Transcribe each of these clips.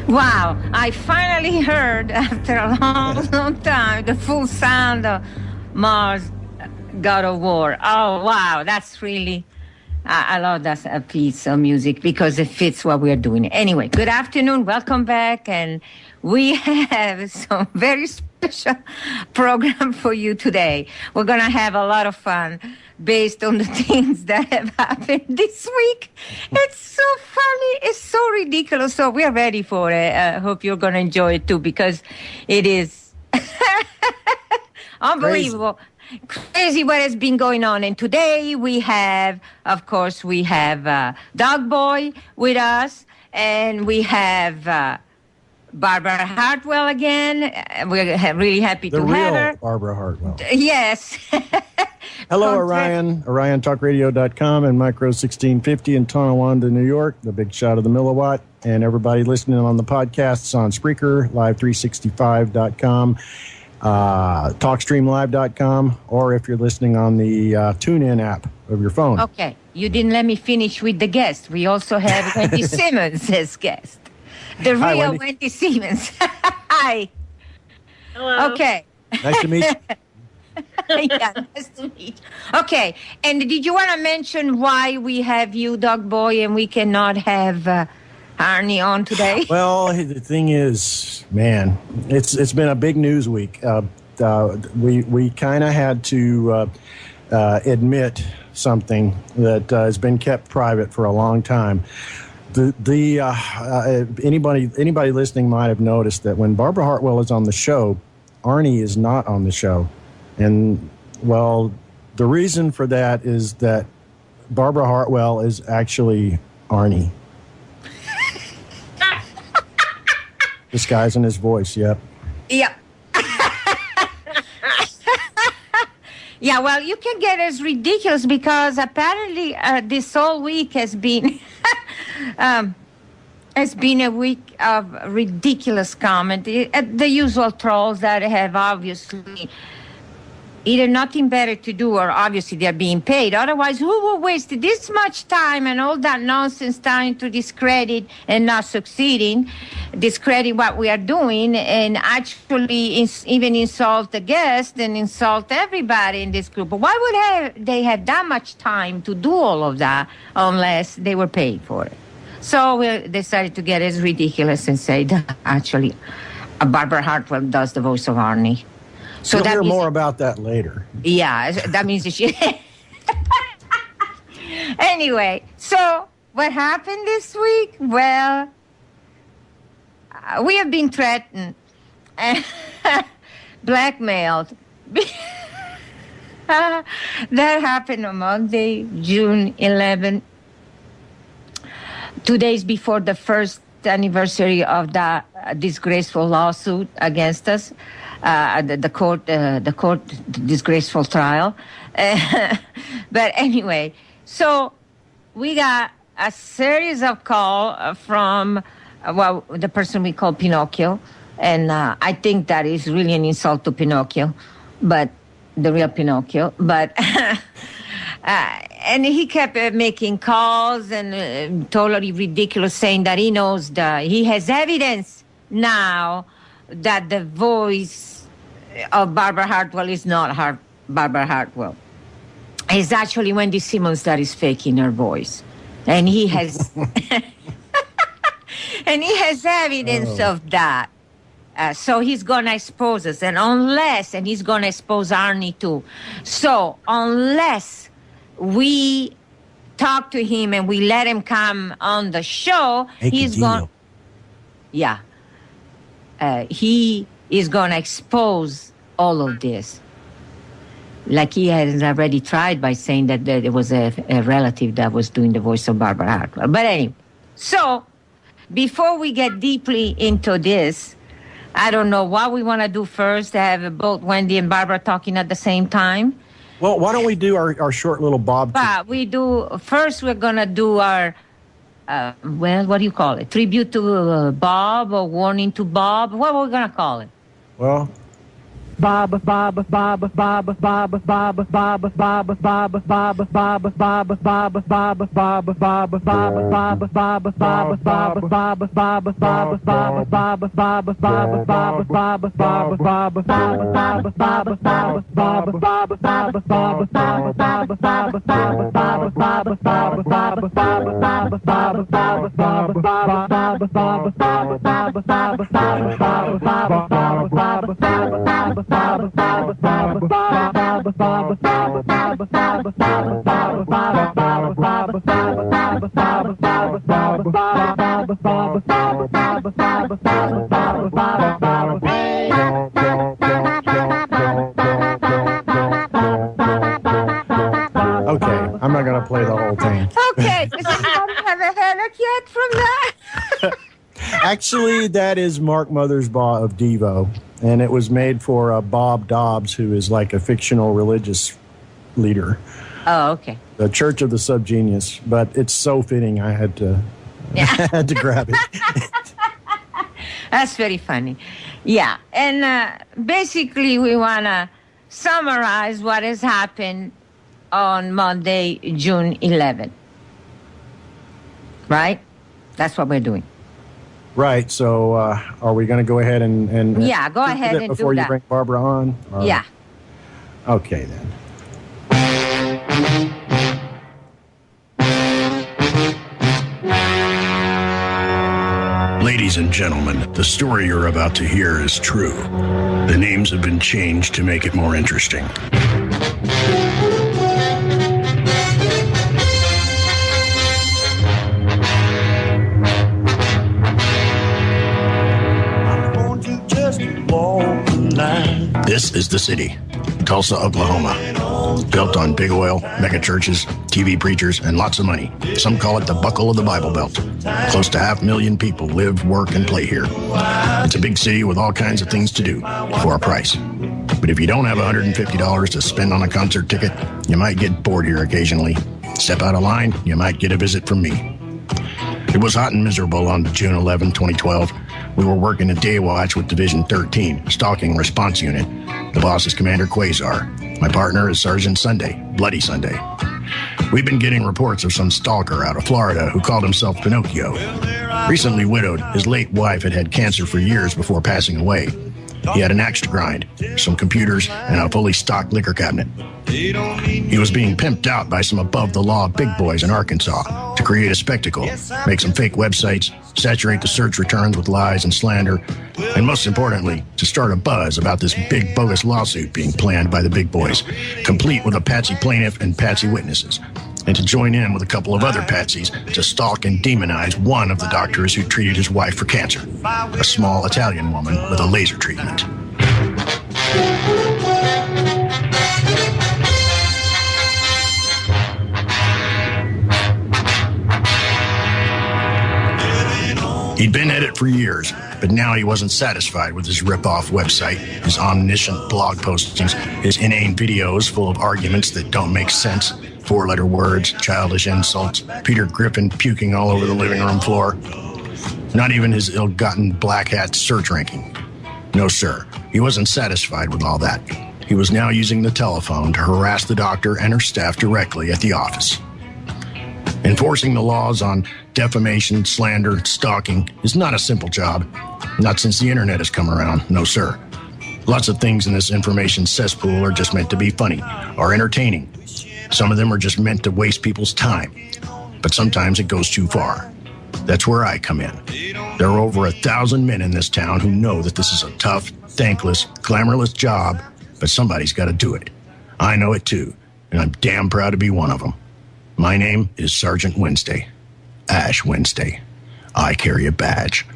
Wow, I finally heard after a long, long time the full sound of Mars God of War. Oh, wow, that's really, I love that piece of music because it fits what we're doing. Anyway, good afternoon, welcome back, and we have some very special program for you today. We're going to have a lot of fun based on the things that have happened this week. It's so funny. It's so ridiculous. So we are ready for it. I hope you're going to enjoy it too because it is unbelievable. Crazy what has been going on. And today we have, of course, Dog Boy with us, and we have Barbara Hartwell again. We're really happy to have her. Barbara Hartwell. Yes. Hello, Orion, OrionTalkRadio.com, and Micro 1650 in Tonawanda, New York, the big shot of the milliwatt, and everybody listening on the podcasts on Spreaker, Live365.com, TalkStreamLive.com, or if you're listening on the TuneIn app of your phone. Okay, you didn't let me finish with the guest. We also have Wendy Simmons as guest. The real Hi, Wendy Simmons. Hi. Hello. Okay. Nice to meet you. Yeah, nice to meet you. Okay, and did you want to mention why we have you, Dog Boy, and we cannot have Arnie on today? Well, the thing is, man, it's been a big news week. We kind of had to admit something that has been kept private for a long time. Anybody listening might have noticed that when Barbara Hartwell is on the show, Arnie is not on the show. And, well, the reason for that is that Barbara Hartwell is actually Arnie. Disguising his voice, yep. Yep. Yeah, well, you can get as ridiculous because apparently this whole week has been a week of ridiculous comedy. The usual trolls that have obviously either nothing better to do or obviously they're being paid. Otherwise, who will waste this much time and all that nonsense trying to discredit and not succeeding, discredit what we are doing, and actually even insult the guest and insult everybody in this group? But why would they have that much time to do all of that unless they were paid for it? So we decided to get as ridiculous and say that actually Barbara Hartwell does the voice of Arnie. So You'll hear means more about that later. Yeah, that means that she... Anyway, so what happened this week? Well, we have been threatened and blackmailed. That happened on Monday, June 11, 2 days before the first anniversary of that disgraceful lawsuit against us. The court disgraceful trial. But anyway, so we got a series of calls from, the person we call Pinocchio. And I think that is really an insult to Pinocchio, but the real Pinocchio. But and he kept making calls and totally ridiculous, saying that he knows he has evidence now that the voice of Barbara Hartwell is not Barbara Hartwell. It's actually Wendy Simmons that is faking her voice. And he has and he has evidence of that. So he's going to expose us. And he's going to expose Arnie too. So unless we talk to him and we let him come on the show, he's going... Yeah. He is going to expose all of this. Like he has already tried by saying that there was a relative that was doing the voice of Barbara Hartwell. But anyway, so before we get deeply into this, I don't know what we want to do first, have both Wendy and Barbara talking at the same time. Well, why don't we do our short little Bob? First we're going to do our... what do you call it? Tribute to Bob or warning to Bob? What are we going to call it? Well, Okay, I'm not going to play the whole thing. Okay, does anybody have a headache yet from that? Actually, that is Mark Mothersbaugh of Devo, and it was made for Bob Dobbs, who is like a fictional religious leader. Oh, okay. The Church of the Subgenius, but it's so fitting I had to had to grab it. That's very funny. Yeah, and basically we want to summarize what has happened on Monday, June 11th. Right? That's what we're doing. Right, so are we going to go ahead and yeah, go ahead and do before you that. bring Barbara on? Or- Yeah. Okay, then. Ladies and gentlemen, the story you're about to hear is true. The names have been changed to make it more interesting. This is the city, Tulsa, Oklahoma. Built on big oil, mega churches, TV preachers, and lots of money. Some call it the buckle of the Bible Belt. Close to 500,000 people live, work, and play here. It's a big city with all kinds of things to do for a price. But if you don't have $150 to spend on a concert ticket, you might get bored here occasionally. Step out of line, you might get a visit from me. It was hot and miserable on June 11, 2012. We were working a day watch with Division 13, Stalking Response Unit. The boss is Commander Quasar. My partner is Sergeant Sunday, Bloody Sunday. We've been getting reports of some stalker out of Florida who called himself Pinocchio. Recently widowed, his late wife had had cancer for years before passing away. He had an axe to grind, some computers, and a fully stocked liquor cabinet. He was being pimped out by some above-the-law big boys in Arkansas to create a spectacle, make some fake websites, saturate the search returns with lies and slander, and most importantly, to start a buzz about this big bogus lawsuit being planned by the big boys, complete with a patsy plaintiff and patsy witnesses, and to join in with a couple of other patsies to stalk and demonize one of the doctors who treated his wife for cancer, a small Italian woman with a laser treatment. He'd been at it for years, but now he wasn't satisfied with his rip-off website, his omniscient blog postings, his inane videos full of arguments that don't make sense, four-letter words, childish insults, Peter Griffin puking all over the living room floor. Not even his ill-gotten black hat search ranking. No, sir, he wasn't satisfied with all that. He was now using the telephone to harass the doctor and her staff directly at the office. Enforcing the laws on defamation, slander, stalking is not a simple job. Not since the internet has come around, no sir. Lots of things in this information cesspool are just meant to be funny or entertaining. Some of them are just meant to waste people's time. But sometimes it goes too far. That's where I come in. There are over 1,000 men in this town who know that this is a tough, thankless, glamorless job, but somebody's got to do it. I know it too, and I'm damn proud to be one of them. My name is Sergeant Wednesday. Ash Wednesday. I carry a badge.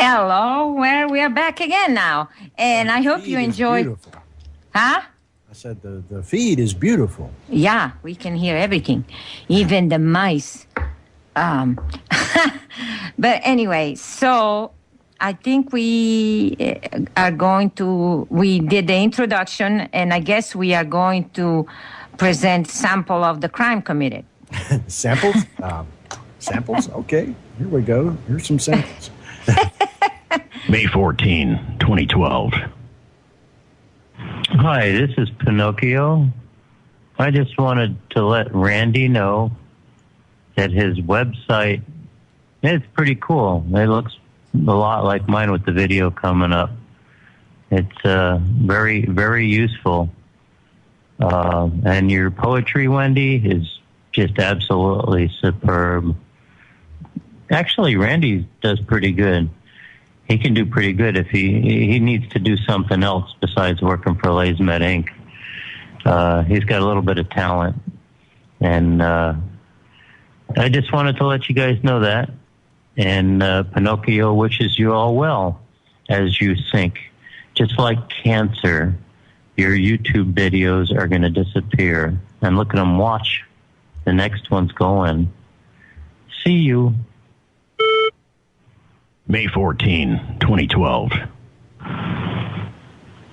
Hello, well, we are back again now, and I hope you enjoyed. Beautiful. Huh? I said the feed is beautiful. Yeah, we can hear everything, even the mice. But anyway, so I think we did the introduction, and I guess we are going to present sample of the crime committed. Samples? Samples? Okay, here we go. Here's some samples. May 14, 2012. Hi, this is Pinocchio. I just wanted to let Randy know that his website is pretty cool. It looks a lot like mine with the video coming up. It's very, very useful. And your poetry, Wendy, is just absolutely superb. Actually, Randy does pretty good. He can do pretty good if he needs to do something else besides working for LazyMed Inc. He's got a little bit of talent. And I just wanted to let you guys know that. And Pinocchio wishes you all well as you sink. Just like cancer, your YouTube videos are going to disappear. And look at them, watch. The next one's going. See you. May 14, 2012.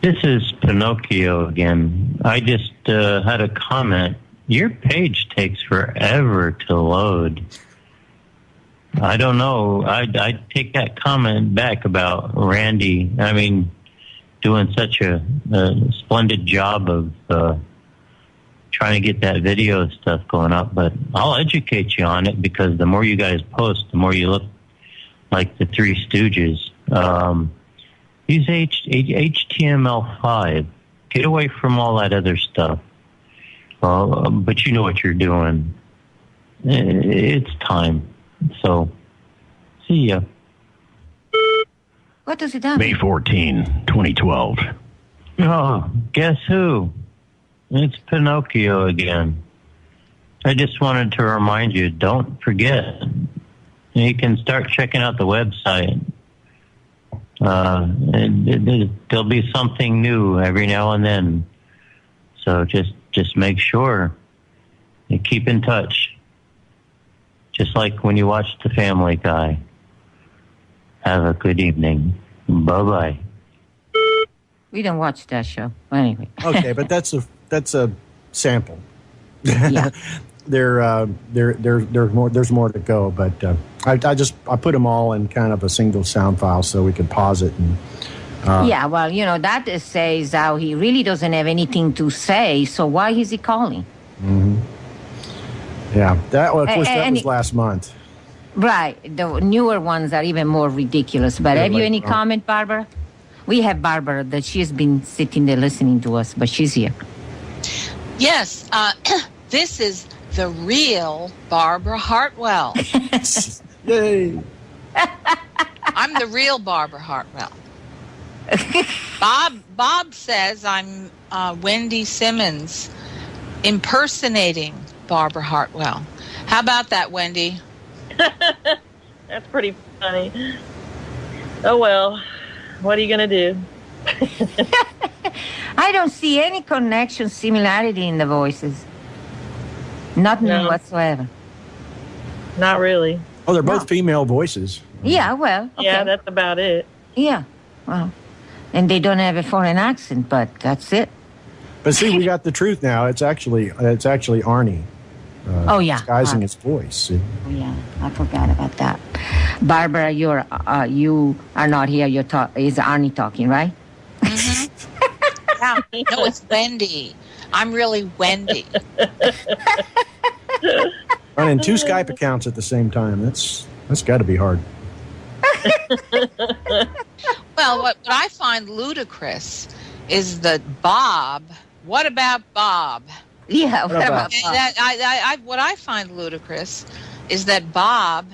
This is Pinocchio again. I just had a comment. Your page takes forever to load. I don't know. I take that comment back about Randy. Doing such a splendid job of trying to get that video stuff going up. But I'll educate you on it, because the more you guys post, the more you look like the Three Stooges. Use HTML5. Get away from all that other stuff. But you know what you're doing. It's time. So, see ya. What does it have? May 14, 2012. Oh, guess who? It's Pinocchio again. I just wanted to remind you, don't forget. You can start checking out the website. There'll be something new every now and then. So just make sure you keep in touch. Just like when you watch The Family Guy. Have a good evening. Bye-bye. We don't watch that show. Anyway. Okay, but that's a sample. Yeah. There's more to go, but I put them all in kind of a single sound file so we could pause it. And yeah, well, that says how he really doesn't have anything to say, so why is he calling? Mm-hmm. Yeah, that was last month. Right, the newer ones are even more ridiculous. But have you any comment, Barbara? We have Barbara, that she's been sitting there listening to us, but she's here. Yes, this is the real Barbara Hartwell. Yay! I'm the real Barbara Hartwell. Bob says I'm Wendy Simmons impersonating Barbara Hartwell. How about that, Wendy? That's pretty funny. Oh, well. What are you going to do? I don't see any connection, similarity in the voices. Nothing whatsoever. Not really. Oh, they're both female voices. Yeah, well. Okay. Yeah, that's about it. Yeah, well. And they don't have a foreign accent, but that's it. But see, we got the truth now. It's actually Arnie. Disguising his voice. See? Oh, yeah, I forgot about that. Barbara, you are not here. Is Arnie talking, right? Mm-hmm. Yeah. No, it's Wendy. I'm really Wendy. Running 2 Skype accounts at the same time. That's got to be hard. Well, what I find ludicrous is that Bob. What about Bob? Yeah, what about Bob? What I find ludicrous is that Bob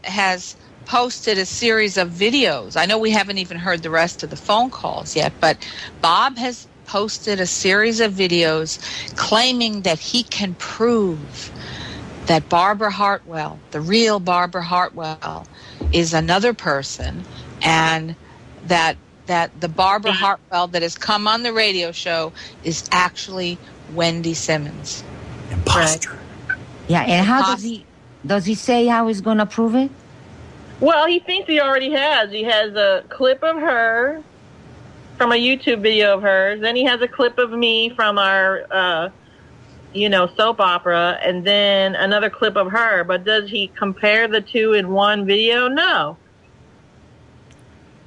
has posted a series of videos. I know we haven't even heard the rest of the phone calls yet, but Bob has posted a series of videos claiming that he can prove that Barbara Hartwell, the real Barbara Hartwell, is another person, and that the Barbara Hartwell that has come on the radio show is actually Wendy Simmons. Imposter. Yeah, and Does he say how he's going to prove it? Well, he thinks he already has. He has a clip of her from a YouTube video of hers. Then he has a clip of me from our, soap opera, and then another clip of her. But does he compare the two in one video? No.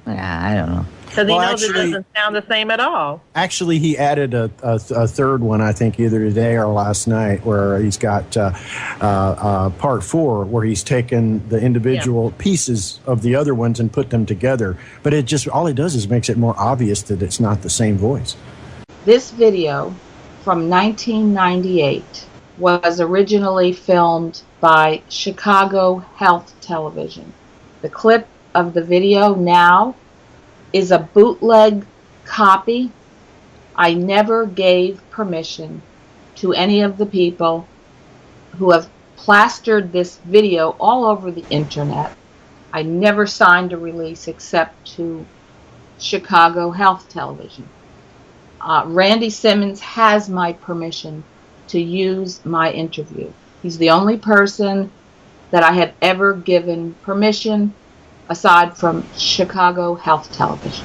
Yeah, I don't know. Because he knows it doesn't sound the same at all. Actually, he added a third one, I think, either today or last night, where he's got part 4, where he's taken the individual pieces of the other ones and put them together. But it just, all it does is makes it more obvious that it's not the same voice. This video from 1998 was originally filmed by Chicago Health Television. The clip of the video now is a bootleg copy. I never gave permission to any of the people who have plastered this video all over the internet. I never signed a release except to Chicago Health Television. Randy Simmons has my permission to use my interview. He's the only person that I have ever given permission aside from Chicago Health Television.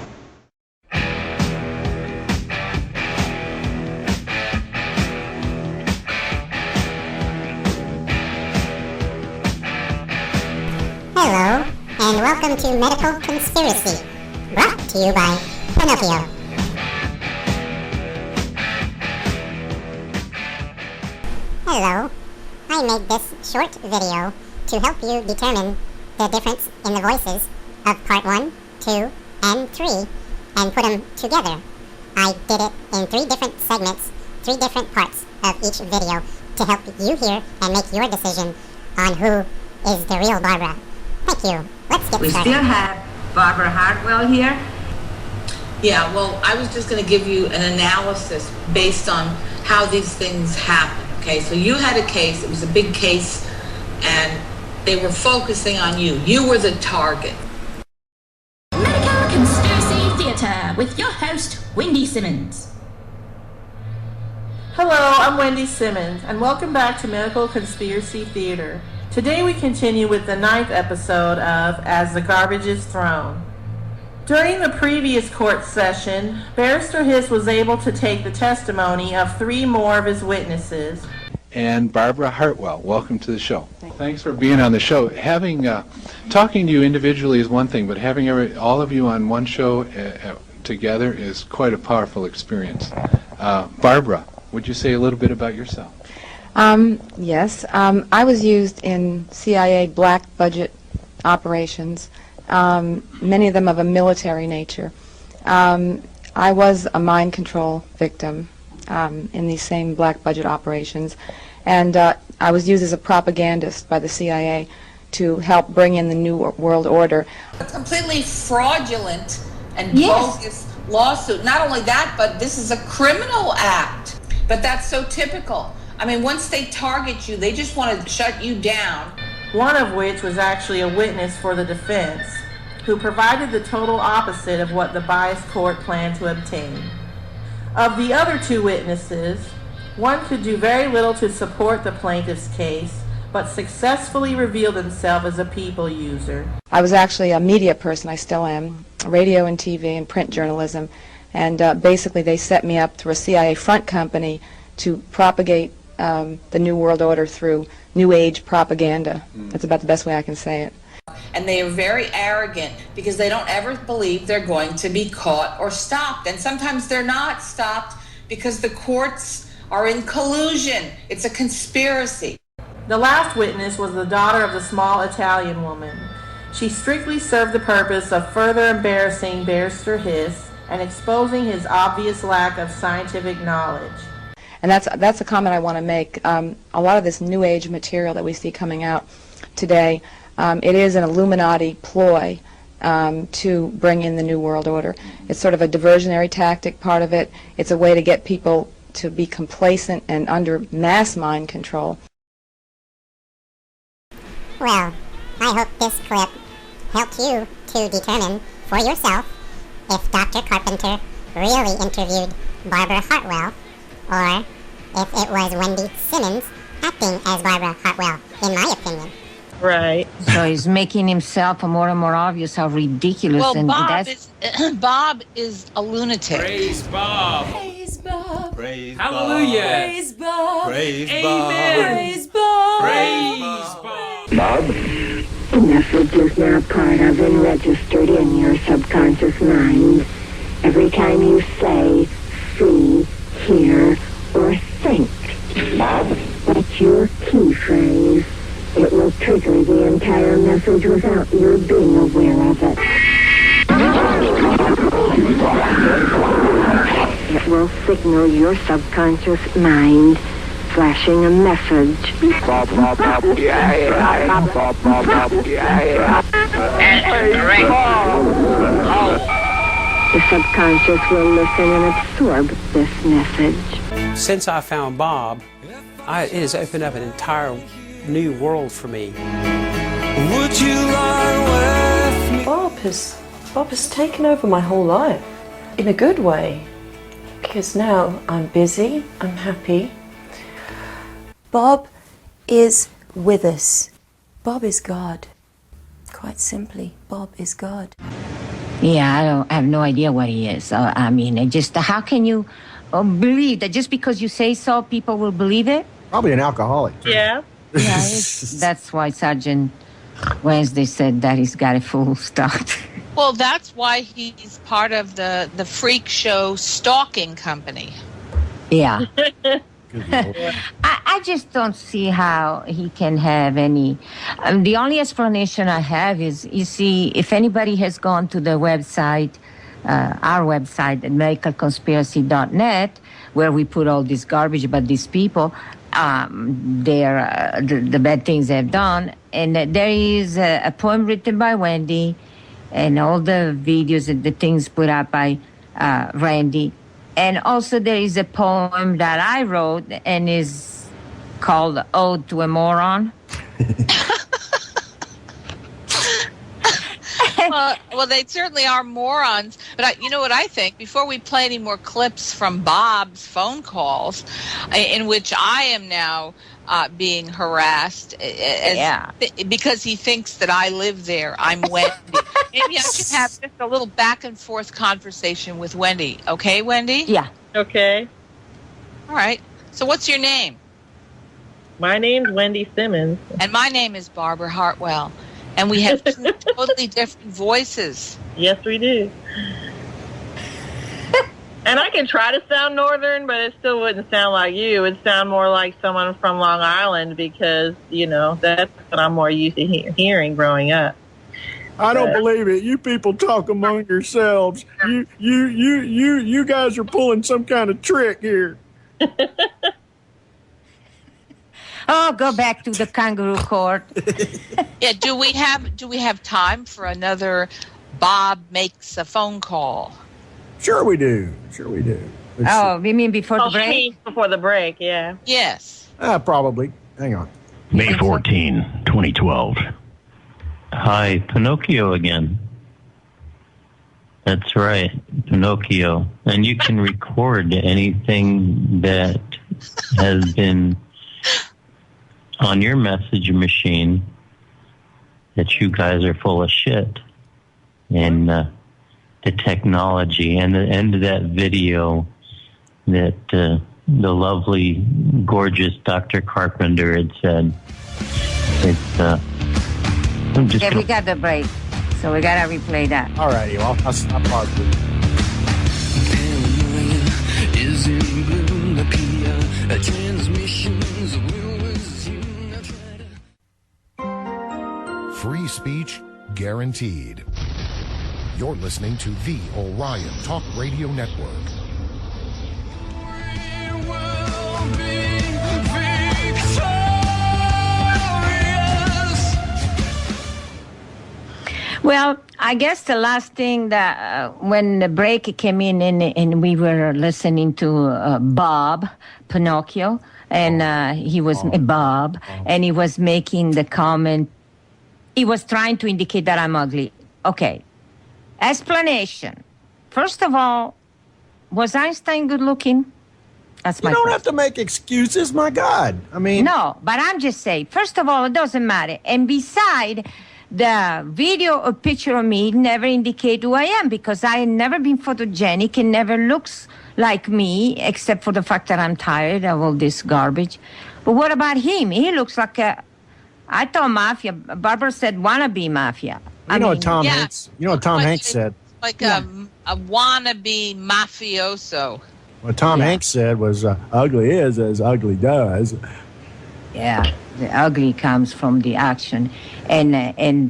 Hello, and welcome to Medical Conspiracy, brought to you by Pinocchio. Hello, I made this short video to help you determine the difference in the voices of part 1, 2, and 3, and put them together. I did it in 3 different segments, 3 different parts of each video to help you hear and make your decision on who is the real Barbara. Thank you. Let's get started. We still have Barbara Hartwell here. Yeah, well, I was just going to give you an analysis based on how these things happen, okay? So you had a case, it was a big case, and they were focusing on you. You were the target. Medical Conspiracy Theatre with your host, Wendy Simmons. Hello, I'm Wendy Simmons, and welcome back to Medical Conspiracy Theater. Today we continue with the 9th episode of As the Garbage is Thrown. During the previous court session, Barrister Hiss was able to take the testimony of 3 more of his witnesses. And Barbara Hartwell, welcome to the show. Thanks for being on the show. Having talking to you individually is one thing, but having all of you on one show together is quite a powerful experience. Barbara, would you say a little bit about yourself? Yes. I was used in CIA black budget operations, many of them of a military nature. I was a mind control victim in these same black budget operations, and I was used as a propagandist by the CIA to help bring in the New World Order. A completely fraudulent and bogus lawsuit. Not only that, but this is a criminal act. But that's so typical. I mean, once they target you, they just want to shut you down. One of which was actually a witness for the defense, who provided the total opposite of what the biased court planned to obtain. Of the other 2 witnesses, one could do very little to support the plaintiff's case, but successfully revealed himself as a people user. I was actually a media person, I still am, radio and TV and print journalism, and basically they set me up through a CIA front company to propagate the New World Order through New Age propaganda. That's about the best way I can say it. And they are very arrogant because they don't ever believe they're going to be caught or stopped. And sometimes they're not stopped because the courts are in collusion. It's a conspiracy. The last witness was the daughter of the small Italian woman. She strictly served the purpose of further embarrassing Barrister Hiss and exposing his obvious lack of scientific knowledge. And that's a comment I want to make. A lot of this New Age material that we see coming out today, it is an Illuminati ploy to bring in the New World Order. It's sort of a diversionary tactic, part of it. It's a way to get people to be complacent and under mass mind control. Well, I hope this clip helped you to determine for yourself if Dr. Carpenter really interviewed Barbara Hartwell, or if it was Wendy Simmons acting as Barbara Hartwell, in my opinion. Right. So he's making himself more and more obvious how ridiculous. Well, and Bob is a lunatic. Praise Bob. Praise Bob. Praise Hallelujah. Bob. Praise Bob. Praise Amen. Bob. Praise Bob. Praise Bob. Bob? The message is now part of and registered in your subconscious mind. Every time you say, see, hear, or think, Bob, that's your key phrase. It will trigger the entire message without your being aware of it. It will signal your subconscious mind, flashing a message. Bob, Bob, Bob, Bob, Bob, Bob, The subconscious will listen and absorb this message. Since I found Bob, it has opened up an entire new world for me. Would you lie with me? Bob has taken over my whole life in a good way, because now I'm busy, I'm happy. Bob is with us. Bob is God. Quite simply, Bob is God. Yeah, I have no idea what he is. I mean, how can you believe that just because you say so, people will believe it? Probably an alcoholic. Yeah. Yeah, that's why Sergeant Wednesday said that he's got a full start. Well, that's why he's part of the freak show stalking company. Yeah. I just don't see how he can have any. The only explanation I have is, you see, if anybody has gone to the website, our website at medicalconspiracy.net, where we put all this garbage about these people, the bad things they've done, and there is a poem written by Wendy, and all the videos and the things put up by Randy. And also there is a poem that I wrote and is called Ode to a Moron. Well, they certainly are morons. But you know what I think? Before we play any more clips from Bob's phone calls, in which I am now being harassed because he thinks that I live there. I'm Wendy. Maybe I should have just a little back and forth conversation with Wendy. Okay, Wendy? Yeah. Okay. All right. So what's your name? My name's Wendy Simmons. And my name is Barbara Hartwell. And we have two totally different voices. Yes, we do. And I can try to sound northern, but it still wouldn't sound like you. It would sound more like someone from Long Island because, that's what I'm more used to hearing growing up. I don't believe it. You people talk among yourselves. You guys are pulling some kind of trick here. Oh, go back to the kangaroo court. Yeah, do we have time for another Bob makes a phone call? Sure we do. Oh, you mean before the break? Before the break, yeah. Yes. Probably. Hang on. May 14, 2012. Hi, Pinocchio again. That's right, Pinocchio. And you can record anything that has been on your message machine that you guys are full of shit. And the technology and the end of that video that the lovely, gorgeous Dr. Carpenter had said. We got the break, so we got to replay that. All righty, well, I'll pause it. Is in bloom, the transmissions will resume. Free speech guaranteed. You're listening to the Orion Talk Radio Network. We will be victorious. Well, I guess the last thing that when the break came in and we were listening to Bob Pinocchio, and he was Bob, and he was making the comment. He was trying to indicate that I'm ugly. Okay. Explanation. First of all, was Einstein good looking? That's You my don't point. have to make excuses, my God. I mean, No, but I'm just saying, first of all, it doesn't matter. And beside, the video or picture of me never indicate who I am because I have never been photogenic and never looks like me, except for the fact that I'm tired of all this garbage. But what about him? He looks like I thought mafia. Barbara said wannabe mafia. you know what Tom Hanks? You know what Tom Hanks said? Like a wannabe mafioso. What Tom Hanks said was, "Ugly is as ugly does." Yeah, the ugly comes from the action, and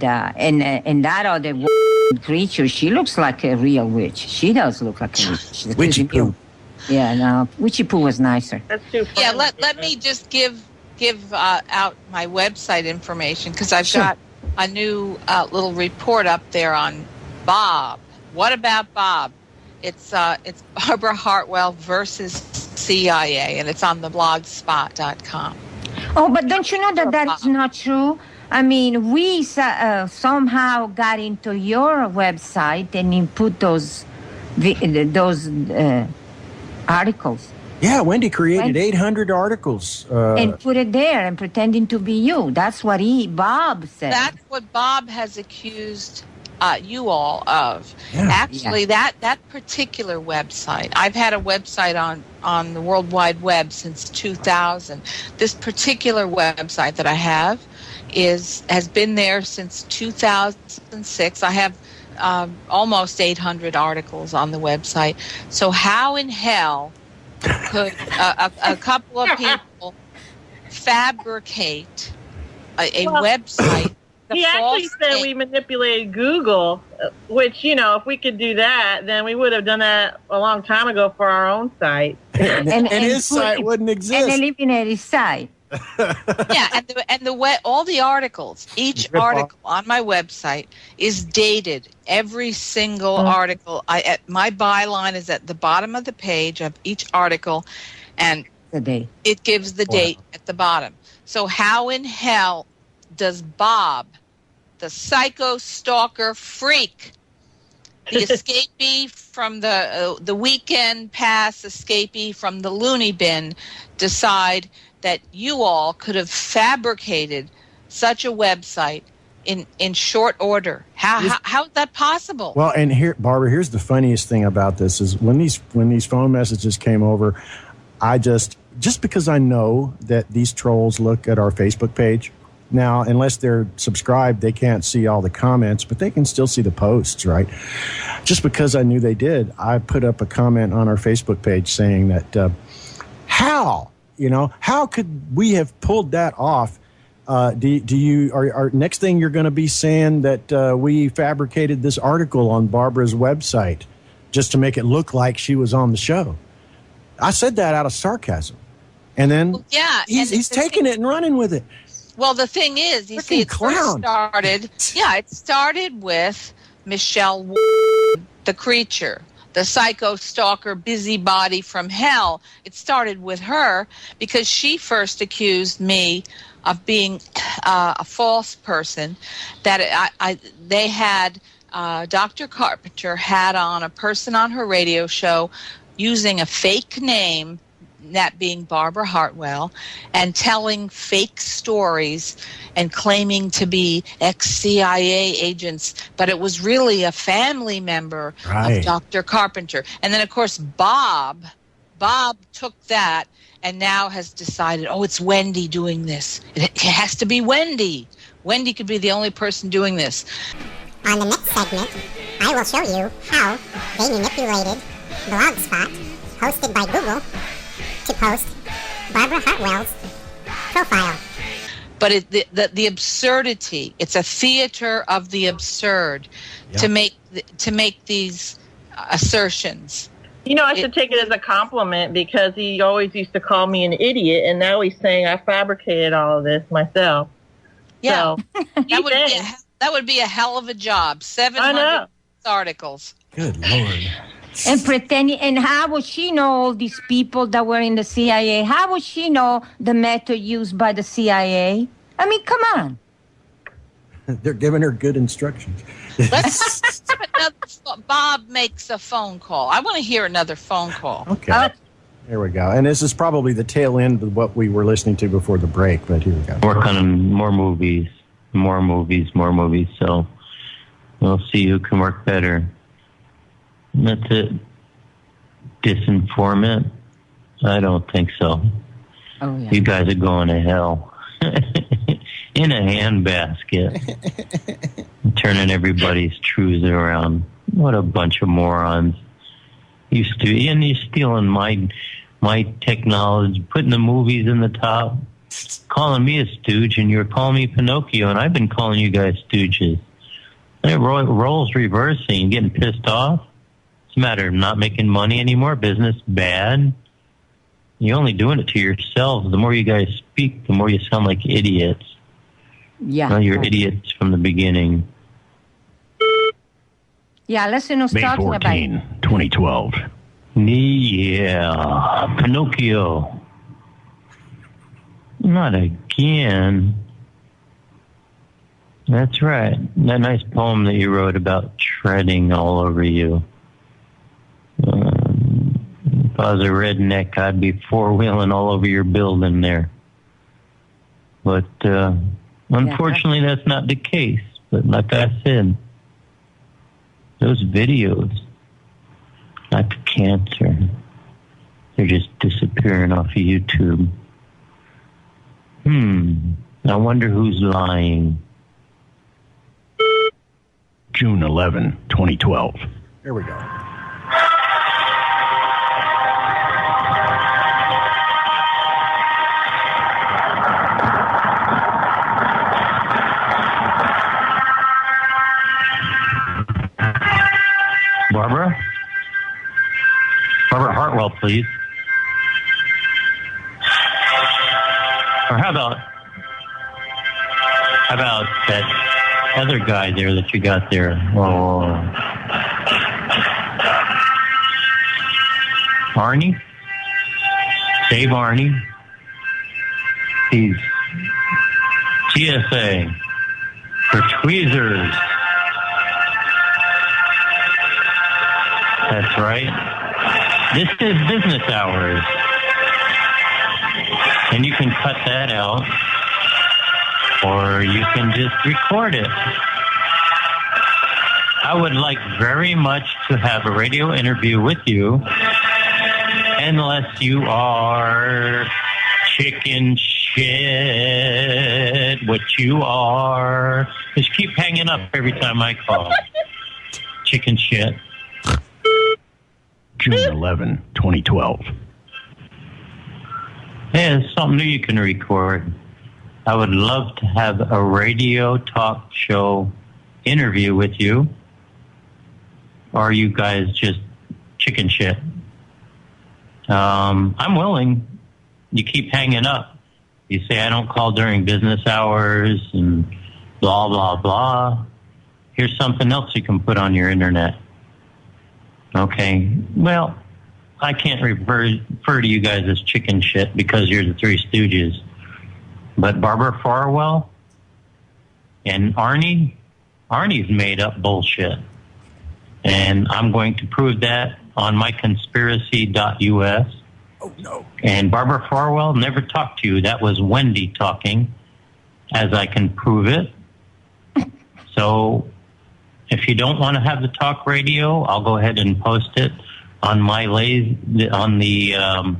that other creature, she looks like a real witch. She does look like a witch. Witchy poo. Yeah, no, Witchy Poo was nicer. That's too funny. Yeah, let me just give out my website information because I've got a new little report up there on Bob. What about Bob? It's Barbara Hartwell versus CIA, and it's on the blogspot.com. Oh, but don't you know that is not true? I mean, we somehow got into your website and you put those articles. Yeah, Wendy created 800 articles. And put it there and pretending to be you. That's what Bob said. That's what Bob has accused you all of. Yeah. Actually, that particular website, I've had a website on the World Wide Web since 2000. This particular website that I have has been there since 2006. I have almost 800 articles on the website. So how in hell could a couple of people fabricate a website? He actually said we manipulated Google, which, if we could do that, then we would have done that a long time ago for our own site. and his site wouldn't exist. And eliminate his site. Yeah, and all the articles, each article on my website is dated. Every single article, my byline is at the bottom of the page of each article, and the date. It gives the date at the bottom. So how in hell does Bob, the psycho stalker freak, the escapee from the weekend pass escapee from the loony bin, decide that you all could have fabricated such a website in short order? How is that possible? Well, and here, Barbara, here's the funniest thing about this is when these phone messages came over, I just because I know that these trolls look at our Facebook page. Now, unless they're subscribed, they can't see all the comments, but they can still see the posts, right? Just because I knew they did, I put up a comment on our Facebook page saying that, how could we have pulled that off? Next thing you're going to be saying that we fabricated this article on Barbara's website just to make it look like she was on the show. I said that out of sarcasm. And then he's taking it and running with it. Well, the thing is, you see, it started with Michelle, the creature, the psycho stalker, busybody from hell. It started with her because she first accused me of being a false person. That they had Dr. Carpenter had on a person on her radio show using a fake name, that being Barbara Hartwell, and telling fake stories and claiming to be ex-CIA agents, but it was really a family member of Dr. Carpenter. And then, of course, Bob took that and now has decided, it's Wendy doing this. It has to be Wendy. Wendy could be the only person doing this. On the next segment, I will show you how they manipulated Blogspot, hosted by Google, to post Barbara Hartwell's profile. But the absurdity, it's a theater of the absurd to make these assertions. I should take it as a compliment because he always used to call me an idiot, and now he's saying I fabricated all of this myself. Yeah, so, that would be a hell of a job. 700 articles. Good Lord. And pretending, and how would she know all these people that were in the CIA? How would she know the method used by the CIA? I mean, come on. They're giving her good instructions. Bob makes a phone call. I want to hear another phone call. Okay. There we go. And this is probably the tail end of what we were listening to before the break, but here we go. Work on more movies. So we'll see who can work better. And that's it. Disinformant? I don't think so. Oh, yeah. You guys are going to hell. In a handbasket. Turning everybody's truths around. What a bunch of morons. And you're stealing my technology, putting the movies in the top, calling me a stooge, and you're calling me Pinocchio, and I've been calling you guys stooges. And roles reversing, getting pissed off. It's a matter of not making money anymore, business bad. You're only doing it to yourselves. The more you guys speak, the more you sound like idiots. Yeah. Well, you're idiots from the beginning. Yeah, listen who's May talking 14, about 2012. Yeah, Pinocchio. Not again. That's right. That nice poem that you wrote about treading all over you. If I was a redneck, I'd be four-wheeling all over your building there. But unfortunately, that's not the case. But like I said, those videos, like cancer, they're just disappearing off of YouTube. I wonder who's lying. June 11, 2012. Here we go. Barbara Hartwell, please. Or how about that other guy there that you got there? Oh, Arnie? Dave Arnie. He's TSA for tweezers. That's right. This is business hours. And you can cut that out, or you can just record it. I would like very much to have a radio interview with you, unless you are chicken shit, what you are. Just keep hanging up every time I call. Chicken shit. June 11, 2012. Yeah, it's something new you can record. I would love to have a radio talk show interview with you. Or are you guys just chicken shit? I'm willing. You keep hanging up. You say I don't call during business hours and blah, blah, blah. Here's something else you can put on your internet. Okay, well, I can't refer to you guys as chicken shit because you're the Three Stooges. But Barbara Hartwell and Arnie's made up bullshit. And I'm going to prove that on my conspiracy.us. Oh, no. And Barbara Hartwell never talked to you. That was Wendy talking, as I can prove it. So if you don't want to have the talk radio, I'll go ahead and post it on my the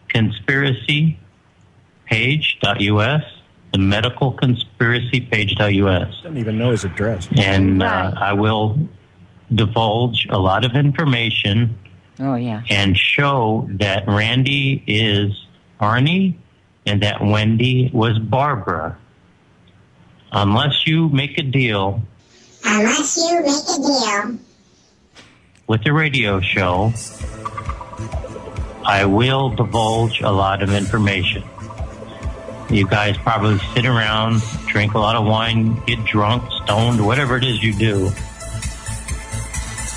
conspiracy page.us, the medical conspiracy page.us. Doesn't even know his address. And I will divulge a lot of information. Oh, yeah. And show that Randy is Arnie and that Wendy was Barbara. Unless you make a deal with the radio show, I will divulge a lot of information. You guys probably sit around, drink a lot of wine, get drunk, stoned, whatever it is you do.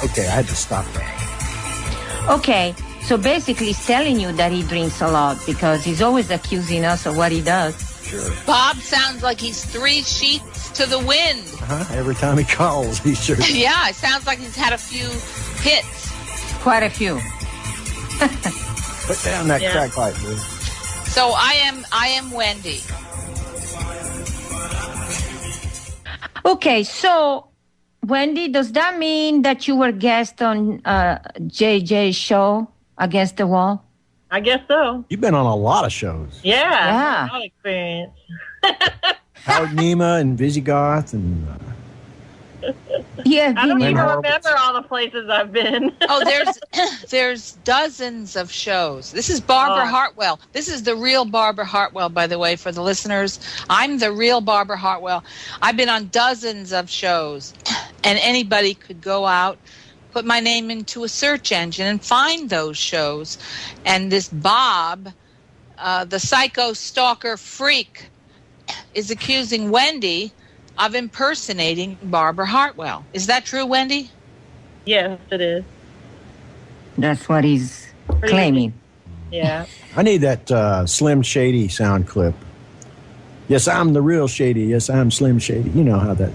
Okay, I had to stop that. Okay, so basically he's telling you that he drinks a lot because he's always accusing us of what he does. Sure. Bob sounds like he's three sheets to the wind. Every time he calls, he sure. Yeah, it sounds like he's had a few hits. Quite a few. Put down that Yeah. crack pipe, dude. So I am Wendy. Okay, so Wendy, does that mean that you were guest on JJ's show Against the Wall? I guess so. You've been on a lot of shows. Yeah. A lot of experience. Howard Nema and Visigoth and... Yeah, I don't even Horowitz. remember all the places I've been. Oh, there's dozens of shows. This is Barbara Hartwell. This is the real Barbara Hartwell, by the way, for the listeners. I'm the real Barbara Hartwell. I've been on dozens of shows, and anybody could go out, put my name into a search engine, and find those shows. And this Bob, the psycho stalker freak, is accusing Wendy of impersonating Barbara Hartwell. Is that true, Wendy? Yes, it is. That's what he's claiming. Yeah. I need that Slim Shady sound clip. Yes, I'm the real Shady. Yes, I'm Slim Shady. You know how that...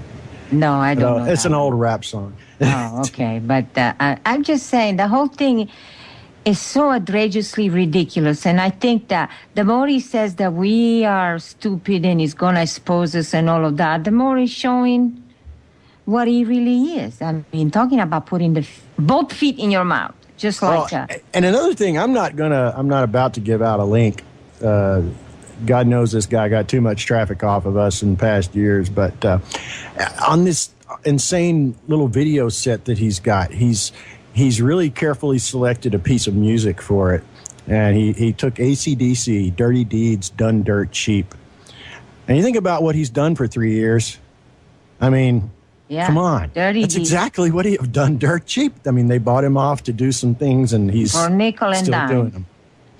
No, I don't know. It's that an one. old rap song. Oh, okay. But I'm just saying the whole thing is so outrageously ridiculous. And I think that the more he says that we are stupid and he's going to expose us and all of that, the more he's showing what he really is. I mean, talking about putting both feet in your mouth, just like that. And another thing, I'm not about to give out a link. God knows this guy got too much traffic off of us in past years. But on this insane little video set that he's got, he's really carefully selected a piece of music for it. And he took AC/DC, Dirty Deeds Done Dirt Cheap. And you think about what he's done for 3 years. I mean, come on. That's exactly what he have done dirt cheap. I mean, they bought him off to do some things, and he's For nickel and still dime. doing them.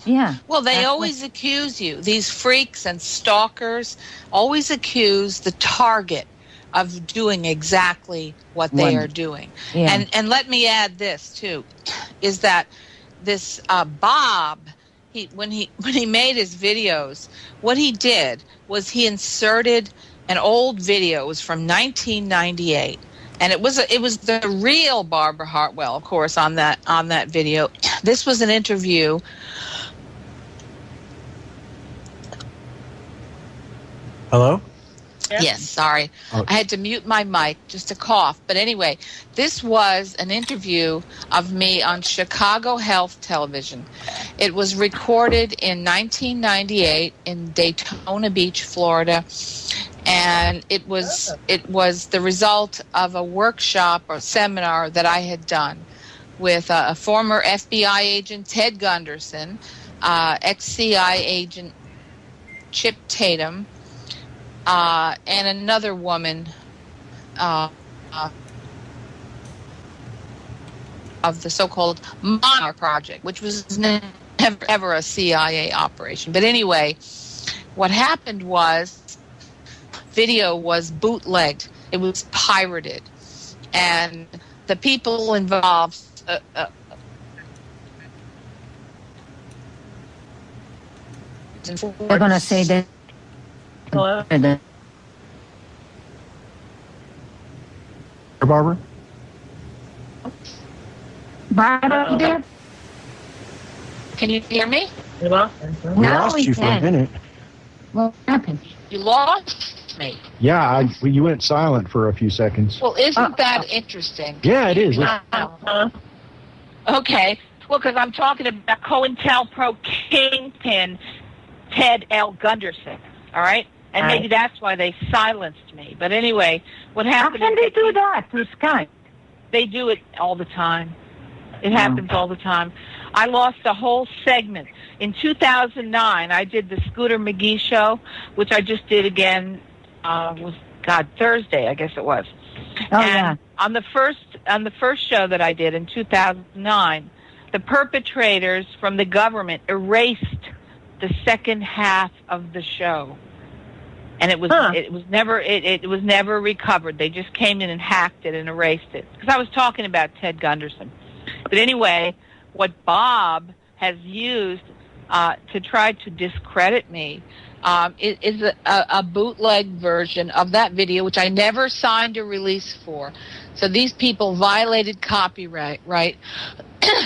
Yeah. Well, they always accuse you. These freaks and stalkers always accuse the target of doing exactly what they are doing. Yeah. And let me add this too, is that this Bob, when he made his videos, what he did was he inserted an old video. It was from 1998, and it was the real Barbara Hartwell, of course, on that video. This was an interview. Hello? Yes, sorry. I had to mute my mic just to cough. But anyway, this was an interview of me on Chicago Health Television. It was recorded in 1998 in Daytona Beach, Florida. And it was the result of a workshop or seminar that I had done with a former FBI agent, Ted Gunderson, ex-CI agent Chip Tatum, and another woman of the so-called Monarch Project, which was never ever a CIA operation. But anyway, what happened was video was bootlegged. It was pirated. And the people involved... They're going to say that... Hello? Barbara? Barbara, you there? Can you hear me? You lost We lost you for a minute. What happened? You lost me. Yeah, you went silent for a few seconds. Well, isn't that interesting? Yeah, it is. Okay. Well, because I'm talking about COINTELPRO kingpin Ted L. Gunderson, all right? And maybe that's why they silenced me. But anyway, what happened... How can they do that through Skype? They do it all the time. It happens all the time. I lost a whole segment. In 2009, I did the Scooter McGee show, which I just did again, Thursday, I guess it was. Oh, and yeah. on the first show that I did in 2009, the perpetrators from the government erased the second half of the show. And it was never recovered. They just came in and hacked it and erased it. Because I was talking about Ted Gunderson. But anyway, what Bob has used to try to discredit me is a bootleg version of that video, which I never signed a release for. So these people violated copyright, right?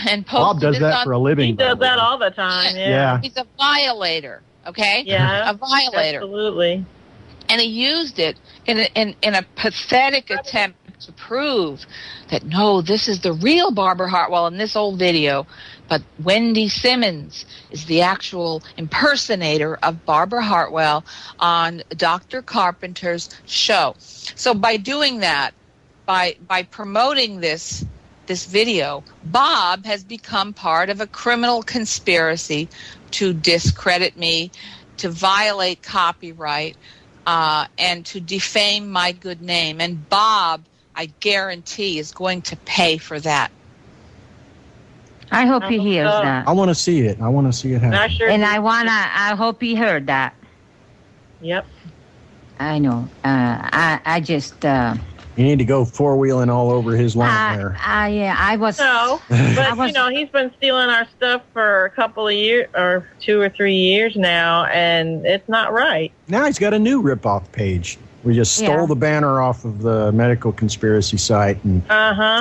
and Bob posted does this that on. for a living. He does that all the time. Yeah. He's a violator. Okay. Yeah. A violator. Absolutely. And he used it in a pathetic attempt to prove that no, this is the real Barbara Hartwell in this old video, but Wendy Simmons is the actual impersonator of Barbara Hartwell on Dr. Carpenter's show. So by doing that, by promoting this video, Bob has become part of a criminal conspiracy to discredit me, to violate copyright, and to defame my good name. And Bob, I guarantee, is going to pay for that. I hope he hears that. I want to see it. I want to see it happen. And I hope he heard that. Yep. I know. I just. You need to go four-wheeling all over his lawn there. Yeah, I was. No, but he's been stealing our stuff for a couple of years, or 2 or 3 years now, and it's not right. Now he's got a new rip-off page. We just stole the banner off of the medical conspiracy site and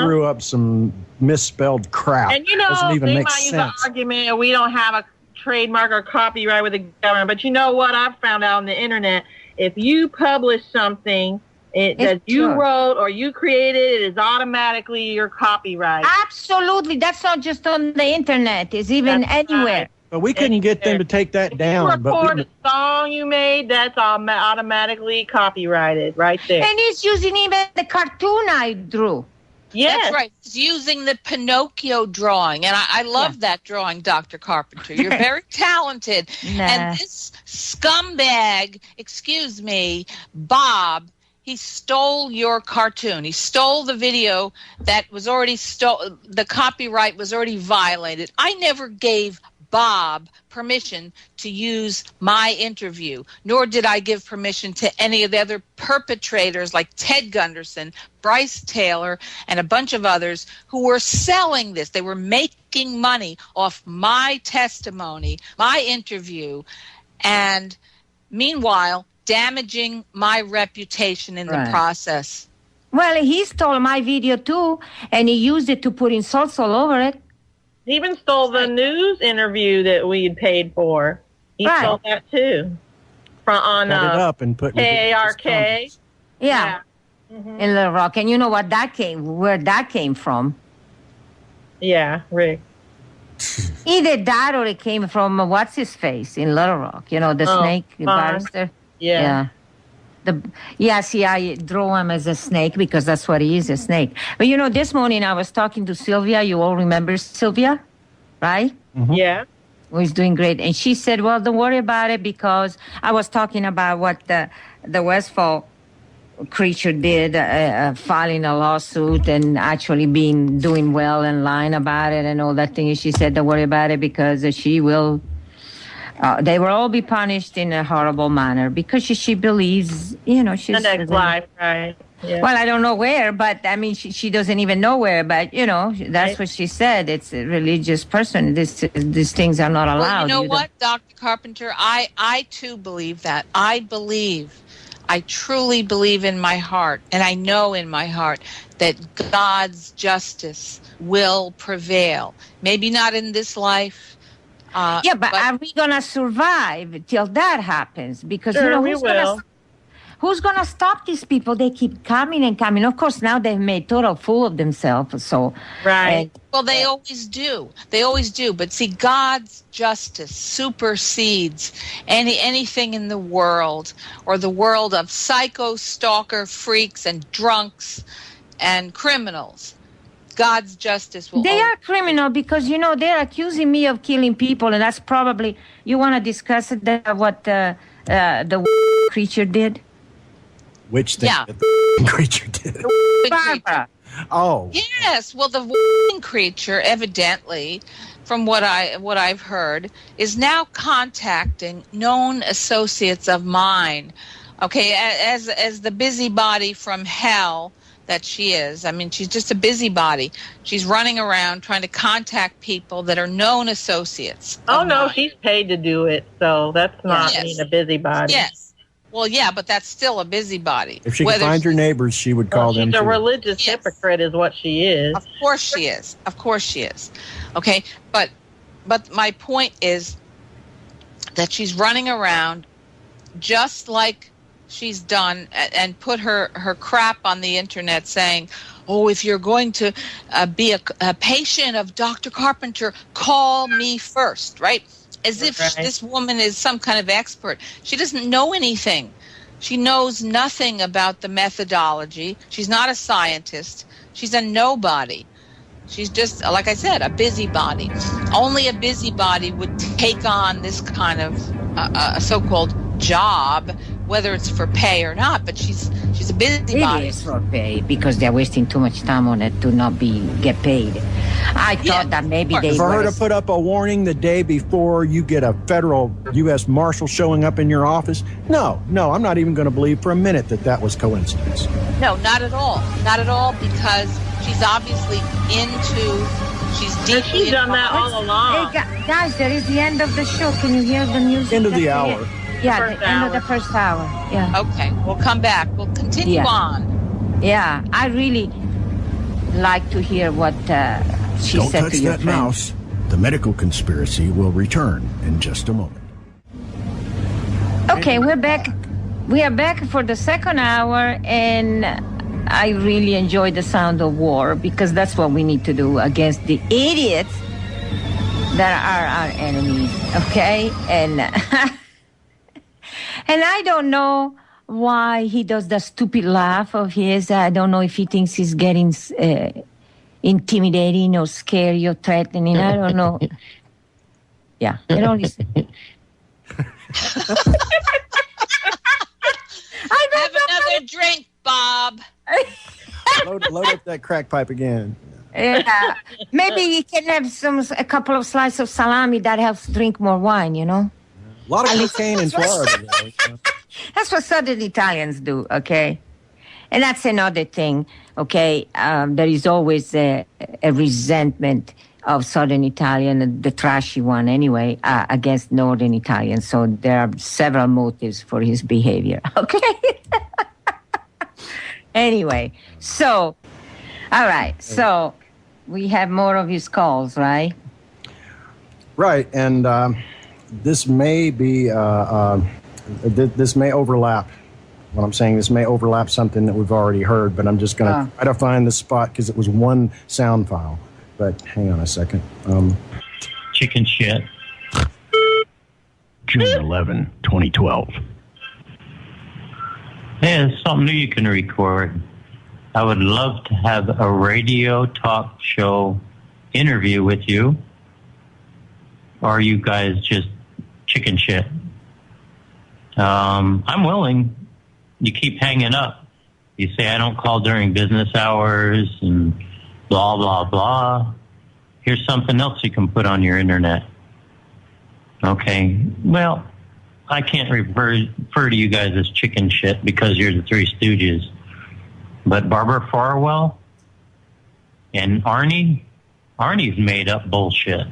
threw up some misspelled crap. And doesn't even they make might use the sense. argument we don't have a trademark or copyright with the government. But you know what I've found out on the internet? If you publish something that you wrote or you created, it is automatically your copyright. Absolutely. That's not just on the internet. It's even anywhere. Right. But we couldn't get them to take that down. If you record a song you made, that's automatically copyrighted right there. And he's using even the cartoon I drew. Yes. That's right. He's using the Pinocchio drawing. And I love that drawing, Dr. Carpenter. You're very talented. And this scumbag, excuse me, Bob, he stole your cartoon. He stole the video that was already the copyright was already violated. I never gave Bob permission to use my interview, nor did I give permission to any of the other perpetrators like Ted Gunderson, Bryce Taylor, and a bunch of others who were selling this. They were making money off my testimony, my interview, and meanwhile damaging my reputation in the process. Well, he stole my video too, and he used it to put insults all over it. He even stole the news interview that we had paid for. He stole that too. On Cut it up and put KARK. Yeah. In Little Rock. And you know where that came from? Yeah, Rick. Either that or it came from what's his face in Little Rock. You know, the snake barrister. Yeah. See, I draw him as a snake because that's what he is, a snake. But you know, this morning I was talking to Sylvia. You all remember Sylvia, right? Mm-hmm. Yeah. Who's doing great. And she said, well, don't worry about it because I was talking about what the Westfall creature did, filing a lawsuit and actually doing well and lying about it and all that thing. And she said, don't worry about it because she will... they will all be punished in a horrible manner because she believes, she's... The next life, right. Yeah. Well, I don't know where, but I mean, she doesn't even know where, but, that's what she said. It's a religious person. These things are not allowed. Well, you know what, Dr. Carpenter? I too believe that. I truly believe in my heart, and I know in my heart that God's justice will prevail. Maybe not in this life. But are we going to survive till that happens? Because, who's going to stop these people? They keep coming and coming. Of course, now they've made total fool of themselves. So, right. Well, they always do. They always do. But see, God's justice supersedes anything in the world or the world of psycho, stalker, freaks, and drunks and criminals. God's justice will... They are criminal because, they're accusing me of killing people, and that's probably... You want to discuss what the creature did? Which thing the creature did? Barbara. Oh. Yes, well, the creature, evidently, from what I've heard, is now contacting known associates of mine, okay, as the busybody from hell that she is. I mean, she's just a busybody. She's running around trying to contact people that are known associates. Oh, no, she's paid to do it, so that's not being a busybody. Yes. Well, yeah, but that's still a busybody. If she could find your neighbors, she would call them. She's a too. religious hypocrite, is what she is. Of course she is. Of course she is. Okay, but my point is that she's running around just like she's done and put her crap on the internet saying, oh, if you're going to be a patient of Dr. Carpenter, call me first, right? As if this woman is some kind of expert. She doesn't know anything. She knows nothing about the methodology. She's not a scientist. She's a nobody. She's just, like I said, a busybody. Only a busybody would take on this kind of a so-called job, whether it's for pay or not, but she's a busybody. It is for pay because they're wasting too much time on it to not get paid. I thought that maybe they For her to put up a warning the day before you get a federal U.S. Marshal showing up in your office, no, I'm not even going to believe for a minute that was coincidence. No, not at all. Not at all, because she's obviously she's deeply She's done that all along. Hey, guys, there is the end of the show. Can you hear the music? End of the hour. Yeah, the end of the first hour. Yeah. Okay, we'll come back. We'll continue on. Yeah, I really like to hear what she Don't said touch to your that friend. mouse. The medical conspiracy will return in just a moment. Okay, we're back. We are back for the second hour, and I really enjoy the sound of war because that's what we need to do against the idiots that are our enemies. Okay, and and I don't know why he does the stupid laugh of his. I don't know if he thinks he's getting intimidating or scary or threatening. I don't know. Yeah, it only. Have another drink, Bob. load up that crack pipe again. Yeah, maybe you can have a couple of slices of salami that helps drink more wine. You know. A lot of cocaine in Florida. That's what Southern Italians do, okay? And that's another thing, okay? There is always a resentment of Southern Italian, the trashy one anyway, against Northern Italians. So there are several motives for his behavior, okay? Anyway, so, all right. So we have more of his calls, right? Right, and this may be, this may overlap. What I'm saying, this may overlap something that we've already heard, but I'm just going to try to find the spot because it was one sound file. But hang on a second. Chicken shit. June 11, 2012. Yeah, it's something new you can record. I would love to have a radio talk show interview with you. Or are you guys just chicken shit? I'm willing. You keep hanging up. You say I don't call during business hours and blah, blah, blah. Here's something else you can put on your internet. Okay, well, I can't refer to you guys as chicken shit because you're the Three Stooges. But Barbara Hartwell and Arnie's made up bullshit.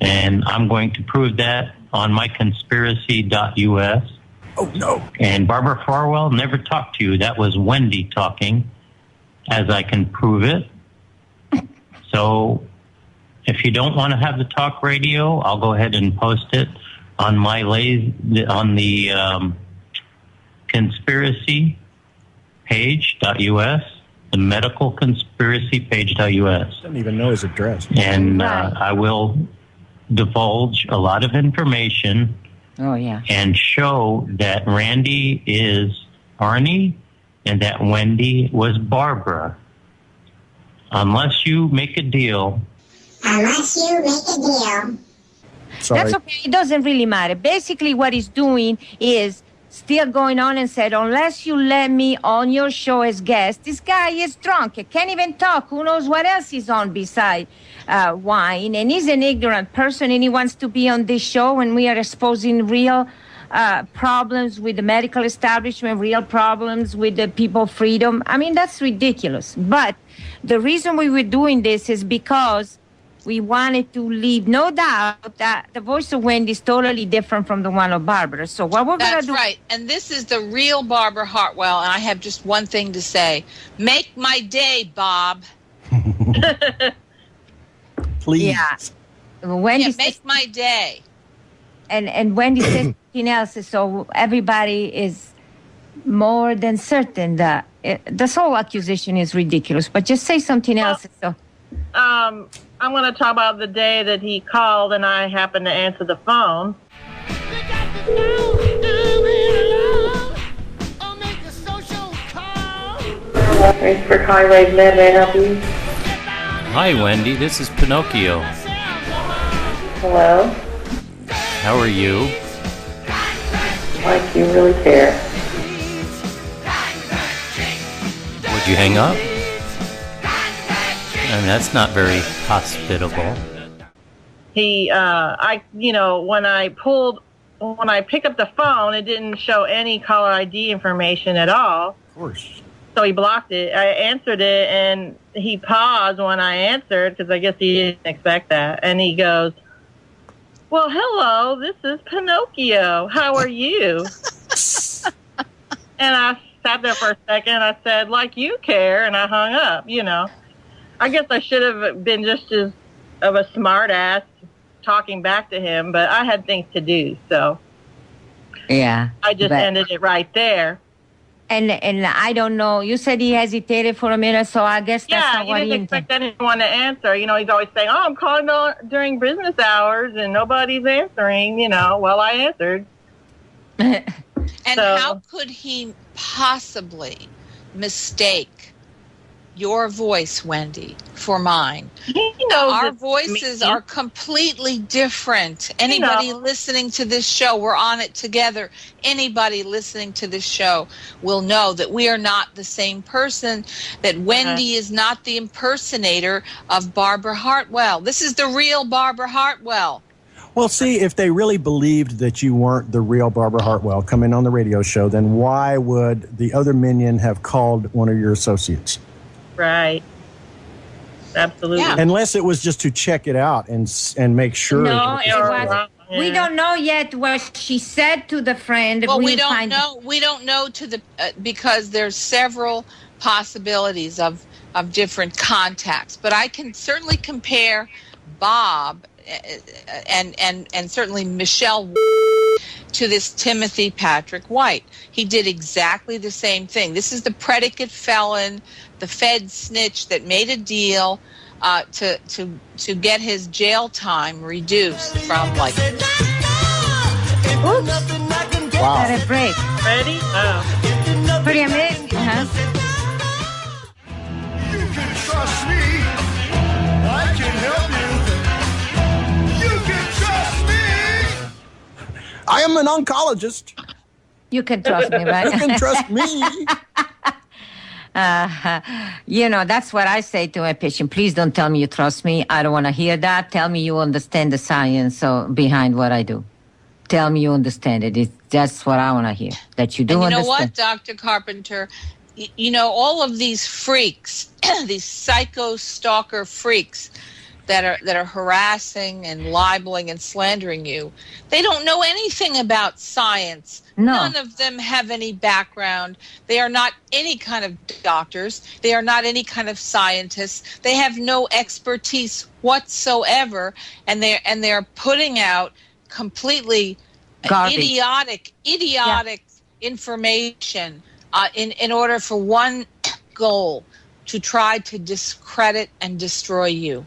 And I'm going to prove that on my conspiracy.us. Oh, no. And Barbara Hartwell never talked to you. That was Wendy talking, as I can prove it. So if you don't want to have the talk radio, I'll go ahead and post it on my on the conspiracy page.us, the medical conspiracy page.us. Doesn't even know his address. And I will divulge a lot of information. Oh, yeah. And show that Randy is Arnie and that Wendy was Barbara. Unless you make a deal. Unless you make a deal. Sorry. That's okay. It doesn't really matter. Basically, what he's doing is still going on and said, unless you let me on your show as guest, this guy is drunk. He can't even talk. Who knows what else he's on beside wine. And he's an ignorant person, and he wants to be on this show when we are exposing real problems with the medical establishment, real problems with the people freedom. I mean, that's ridiculous. But the reason we were doing this is because we wanted to leave no doubt that the voice of Wendy is totally different from the one of Barbara. So what we're going to do... That's right. And this is the real Barbara Hartwell, and I have just one thing to say. Make my day, Bob. Please. Yeah. Wendy make my day. And Wendy says something else, so everybody is more than certain that this whole accusation is ridiculous. But just say something else. So. I'm going to talk about the day that he called and I happened to answer the phone. Thanks for calling May I help you? Hi, Wendy. This is Pinocchio. Hello? How are you? Like you really care. Would you hang up? I mean, that's not very hospitable. He, when I picked up the phone, it didn't show any caller ID information at all. Of course. So he blocked it. I answered it, and he paused when I answered, because I guess he didn't expect that. And he goes, well, hello, this is Pinocchio. How are you? And I sat there for a second. I said, like you care, and I hung up, I guess I should have been just as of a smart ass talking back to him, but I had things to do, so yeah, I just ended it right there. And I don't know. You said he hesitated for a minute, so I guess that's not what he didn't expect anyone to answer. He's always saying, "Oh, I'm calling during business hours, and nobody's answering." Well, I answered. And how could he possibly mistake your voice, Wendy, for mine? Our voices are completely different. Anybody listening to this show, we're on it together. Anybody listening to this show will know that we are not the same person, that Wendy is not the impersonator of Barbara Hartwell. This is the real Barbara Hartwell. Well, see, if they really believed that you weren't the real Barbara Hartwell coming on the radio show, then why would the other minion have called one of your associates? Right. Absolutely. Yeah. Unless it was just to check it out and make sure. No, it was. We don't know yet what she said to the friend. Well, we don't know. We don't know because there's several possibilities of different contacts. But I can certainly compare Bob and certainly Michelle to this Timothy Patrick White. He did exactly the same thing. This is the predicate felon, the Fed snitch that made a deal to get his jail time reduced from like. Oops. Wow. Let it break. Ready? Oh. Pretty amazing, huh? You can trust me. I can help you. You can trust me. I am an oncologist. You can trust me, right? You can trust me. That's what I say to my patient. Please don't tell me you trust me. I don't want to hear that. Tell me you understand the science behind what I do. Tell me you understand it. That's what I want to hear. That you do understand. You know what, Dr. Carpenter? All of these freaks, these psycho stalker freaks that are harassing and libeling and slandering you, they don't know anything about science. No. None of them have any background. They are not any kind of doctors. They are not any kind of scientists. They have no expertise whatsoever, and they're putting out completely idiotic information in order for one goal, to try to discredit and destroy you.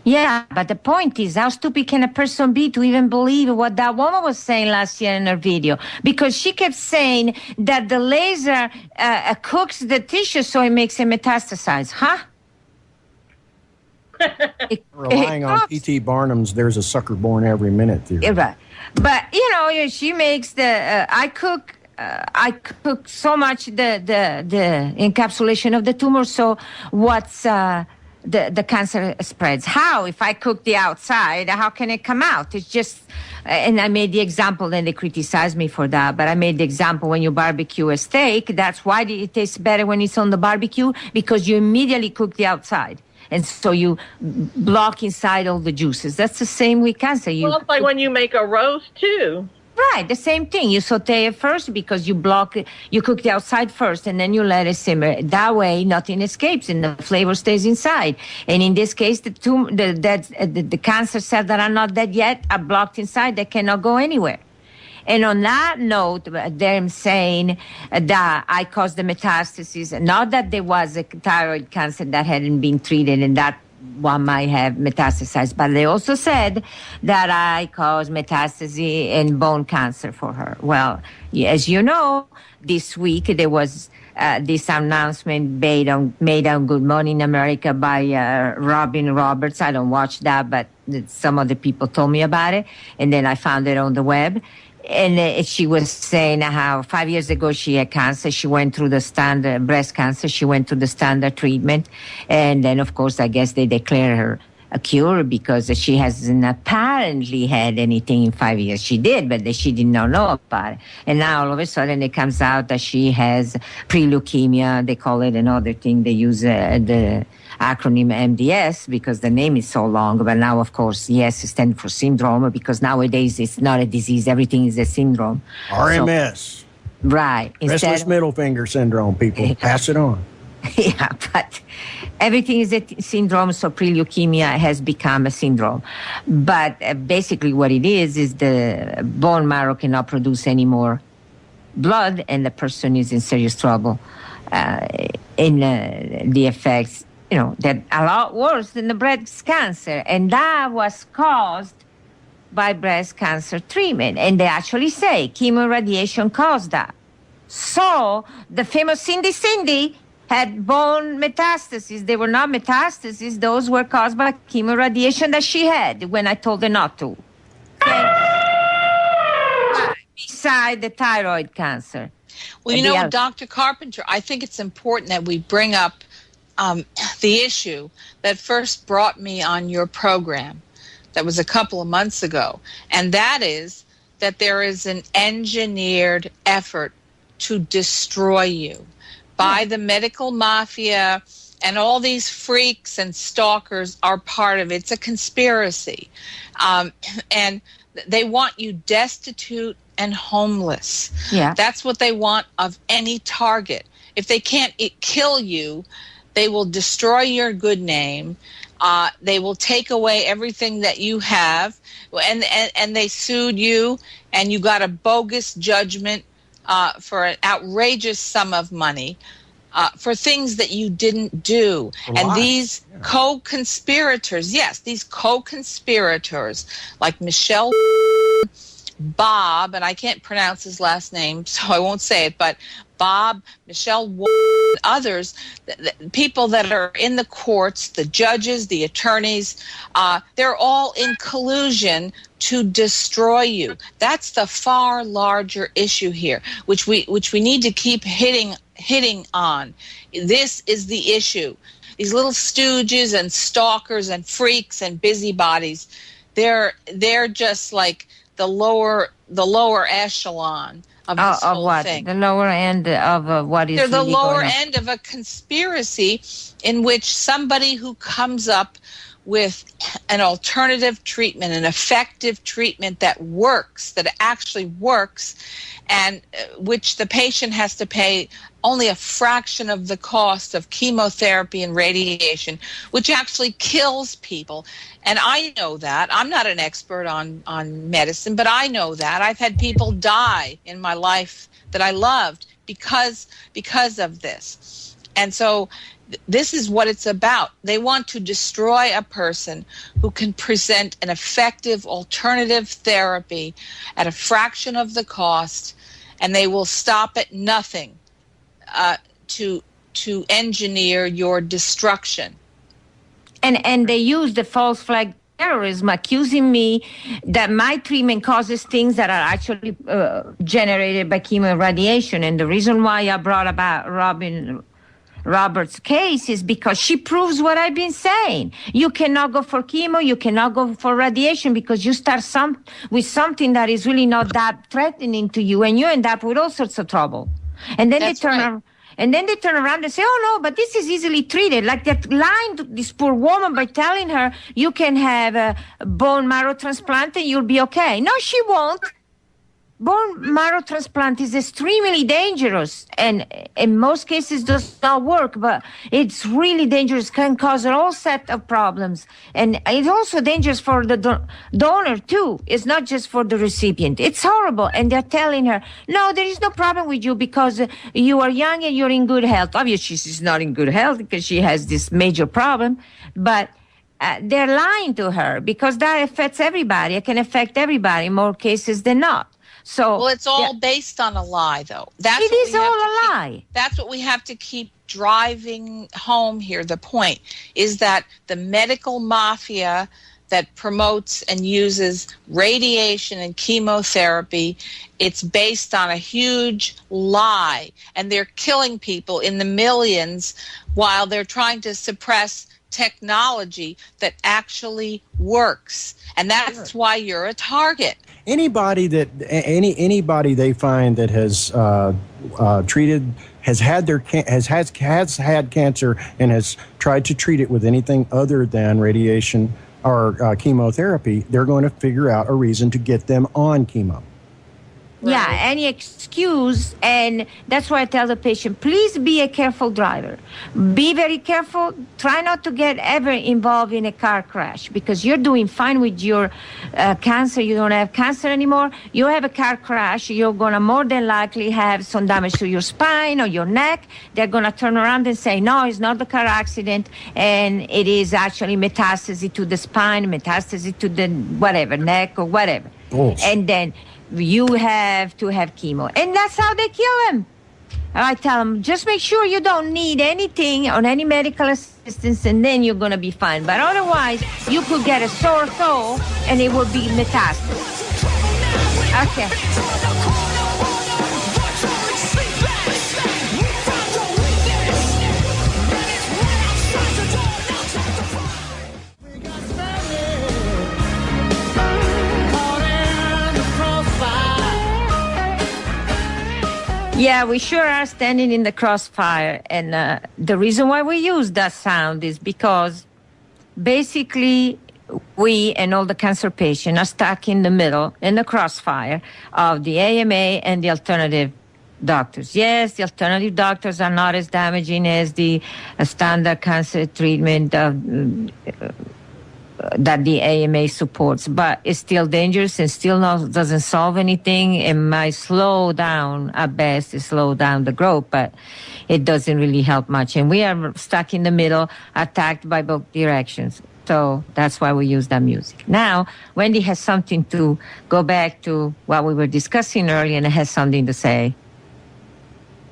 Yeah, but the point is, how stupid can a person be to even believe what that woman was saying last year in her video? Because she kept saying that the laser cooks the tissue so it makes it metastasize. Huh? Relying on P.T. Barnum's "there's a sucker born every minute" theory. Right. But, she makes the... I cook so much the encapsulation of the tumor, so what's... The cancer spreads. How? If I cook the outside, how can it come out? It's just, and I made the example, and they criticized me for that, but I made the example when you barbecue a steak, that's why it tastes better when it's on the barbecue, because you immediately cook the outside. And so you block inside all the juices. That's the same with cancer. Well, it's like when you make a roast too. Right, the same thing. You saute it first because you block it. You cook the outside first, and then you let it simmer. That way, nothing escapes, and the flavor stays inside. And in this case, the cancer cells that are not dead yet are blocked inside. They cannot go anywhere. And on that note, they're saying that I caused the metastasis. Not that there was a thyroid cancer that hadn't been treated, and that one might have metastasized, but they also said that I caused metastasis and bone cancer for her. Well, as you know, this week there was this announcement made on Good Morning America by Robin Roberts. I don't watch that, but some other people told me about it, and then I found it on the web. And she was saying how 5 years ago she had cancer. She went through the standard breast cancer. She went through the standard treatment. And then, of course, I guess they declared her a cure because she hasn't apparently had anything in 5 years. She did, but she did not know about it. And now all of a sudden it comes out that she has pre-leukemia. They call it another thing. They use the acronym MDS because the name is so long. But now, of course, yes, it stands for syndrome because nowadays it's not a disease. Everything is a syndrome. RMS. So, right. Restless middle finger syndrome, people. Pass it on. Yeah, but everything is a syndrome, so pre-leukemia has become a syndrome. But basically what it is the bone marrow cannot produce any more blood, and the person is in serious trouble in the effects, that a lot worse than the breast cancer. And that was caused by breast cancer treatment. And they actually say chemoradiation caused that. So the famous Cindy had bone metastases. They were not metastases. Those were caused by chemoradiation that she had when I told her not to. Beside the thyroid cancer. Well, Dr. Carpenter, I think it's important that we bring up the issue that first brought me on your program. That was a couple of months ago. And that is that there is an engineered effort to destroy you by the medical mafia, and all these freaks and stalkers are part of it. It's a conspiracy. And they want you destitute and homeless. Yeah. That's what they want of any target. If they can't kill you, they will destroy your good name. They will take away everything that you have. And they sued you, and you got a bogus judgment for an outrageous sum of money for things that you didn't do. And these co-conspirators, these co-conspirators like Michelle, Bob, and I can't pronounce his last name, so I won't say it, but Bob, Michelle, others, people that are in the courts, the judges, the attorneys, they're all in collusion to destroy you. That's the far larger issue here, which we need to keep hitting on. This is the issue. These little stooges and stalkers and freaks and busybodies, they're just like the lower echelon of this whole what? thing. The lower end of what is They're the really lower going on. end of a conspiracy in which somebody who comes up with an alternative treatment, an effective treatment that works, that actually works, and which the patient has to pay only a fraction of the cost of chemotherapy and radiation, which actually kills people. And I know that. I'm not an expert on medicine, but I know that. I've had people die in my life that I loved because of this. And so this is what it's about. They want to destroy a person who can present an effective alternative therapy at a fraction of the cost, and they will stop at nothing to engineer your destruction. And they use the false flag terrorism, accusing me that my treatment causes things that are actually generated by chemo radiation. And the reason why I brought about Robin Roberts' case is because she proves what I've been saying. You cannot go for chemo, you cannot go for radiation because you start with something that is really not that threatening to you, and you end up with all sorts of trouble. And then That's they turn right. around. And then they turn around and say, oh, no, but this is easily treated. Like they're lying to this poor woman by telling her you can have a bone marrow transplant and you'll be okay. No, she won't. Bone marrow transplant is extremely dangerous and in most cases does not work, but it's really dangerous, can cause a whole set of problems. And it's also dangerous for the donor too. It's not just for the recipient. It's horrible. And they're telling her, no, there is no problem with you because you are young and you're in good health. Obviously, she's not in good health because she has this major problem, but they're lying to her because that affects everybody. It can affect everybody in more cases than not. So, well, it's all based on a lie, though. It is all a lie. That's what we have to keep driving home here. The point is that the medical mafia that promotes and uses radiation and chemotherapy, it's based on a huge lie. And they're killing people in the millions while they're trying to suppress technology that actually works. And that's why you're a target. Anybody they find that has treated, has had cancer and has tried to treat it with anything other than radiation or chemotherapy, they're going to figure out a reason to get them on chemo. Yeah, any excuse, and that's why I tell the patient, please be a careful driver. Be very careful. Try not to get ever involved in a car crash because you're doing fine with your cancer. You don't have cancer anymore. You have a car crash, you're going to more than likely have some damage to your spine or your neck. They're going to turn around and say, no, it's not the car accident, and it is actually metastasis to the spine, metastasis to the whatever, neck or whatever. Oh. And then you have to have chemo. And that's how they kill him. I tell them, just make sure you don't need anything on any medical assistance and then you're going to be fine. But otherwise, you could get a sore toe and it will be metastasis. Okay. Yeah, we sure are standing in the crossfire. And the reason why we use that sound is because basically we and all the cancer patients are stuck in the middle, in the crossfire of the AMA and the alternative doctors. Yes, the alternative doctors are not as damaging as the standard cancer treatment that the AMA supports, but it's still dangerous and still doesn't solve anything. It might slow down, at best, it slow down the growth, but it doesn't really help much. And we are stuck in the middle, attacked by both directions. So that's why we use that music. Now, Wendy has something to go back to what we were discussing earlier and has something to say.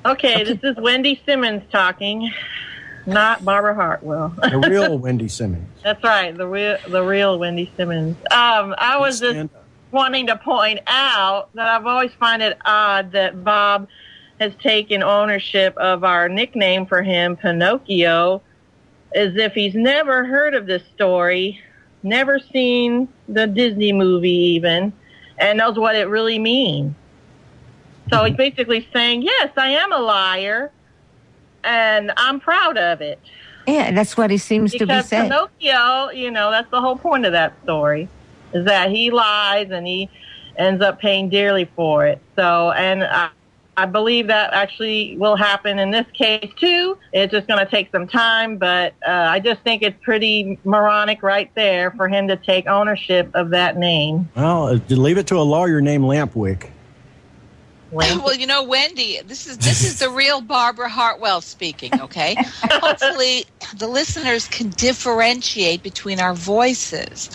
Okay, this is Wendy Simmons talking. Not Barbara Hartwell. The real Wendy Simmons. That's right, the real Wendy Simmons. I was just wanting to point out that I've always find it odd that Bob has taken ownership of our nickname for him, Pinocchio, as if he's never heard of this story, never seen the Disney movie even, and knows what it really means. So he's basically saying, yes, I am a liar, and I'm proud of it. Yeah, that's what it seems to be saying. Because Pinocchio, that's the whole point of that story, is that he lies and he ends up paying dearly for it. So, and I believe that actually will happen in this case too. It's just going to take some time, but I just think it's pretty moronic right there for him to take ownership of that name. Well, leave it to a lawyer named Lampwick. Well, Wendy, this is the real Barbara Hartwell speaking, okay? Hopefully the listeners can differentiate between our voices.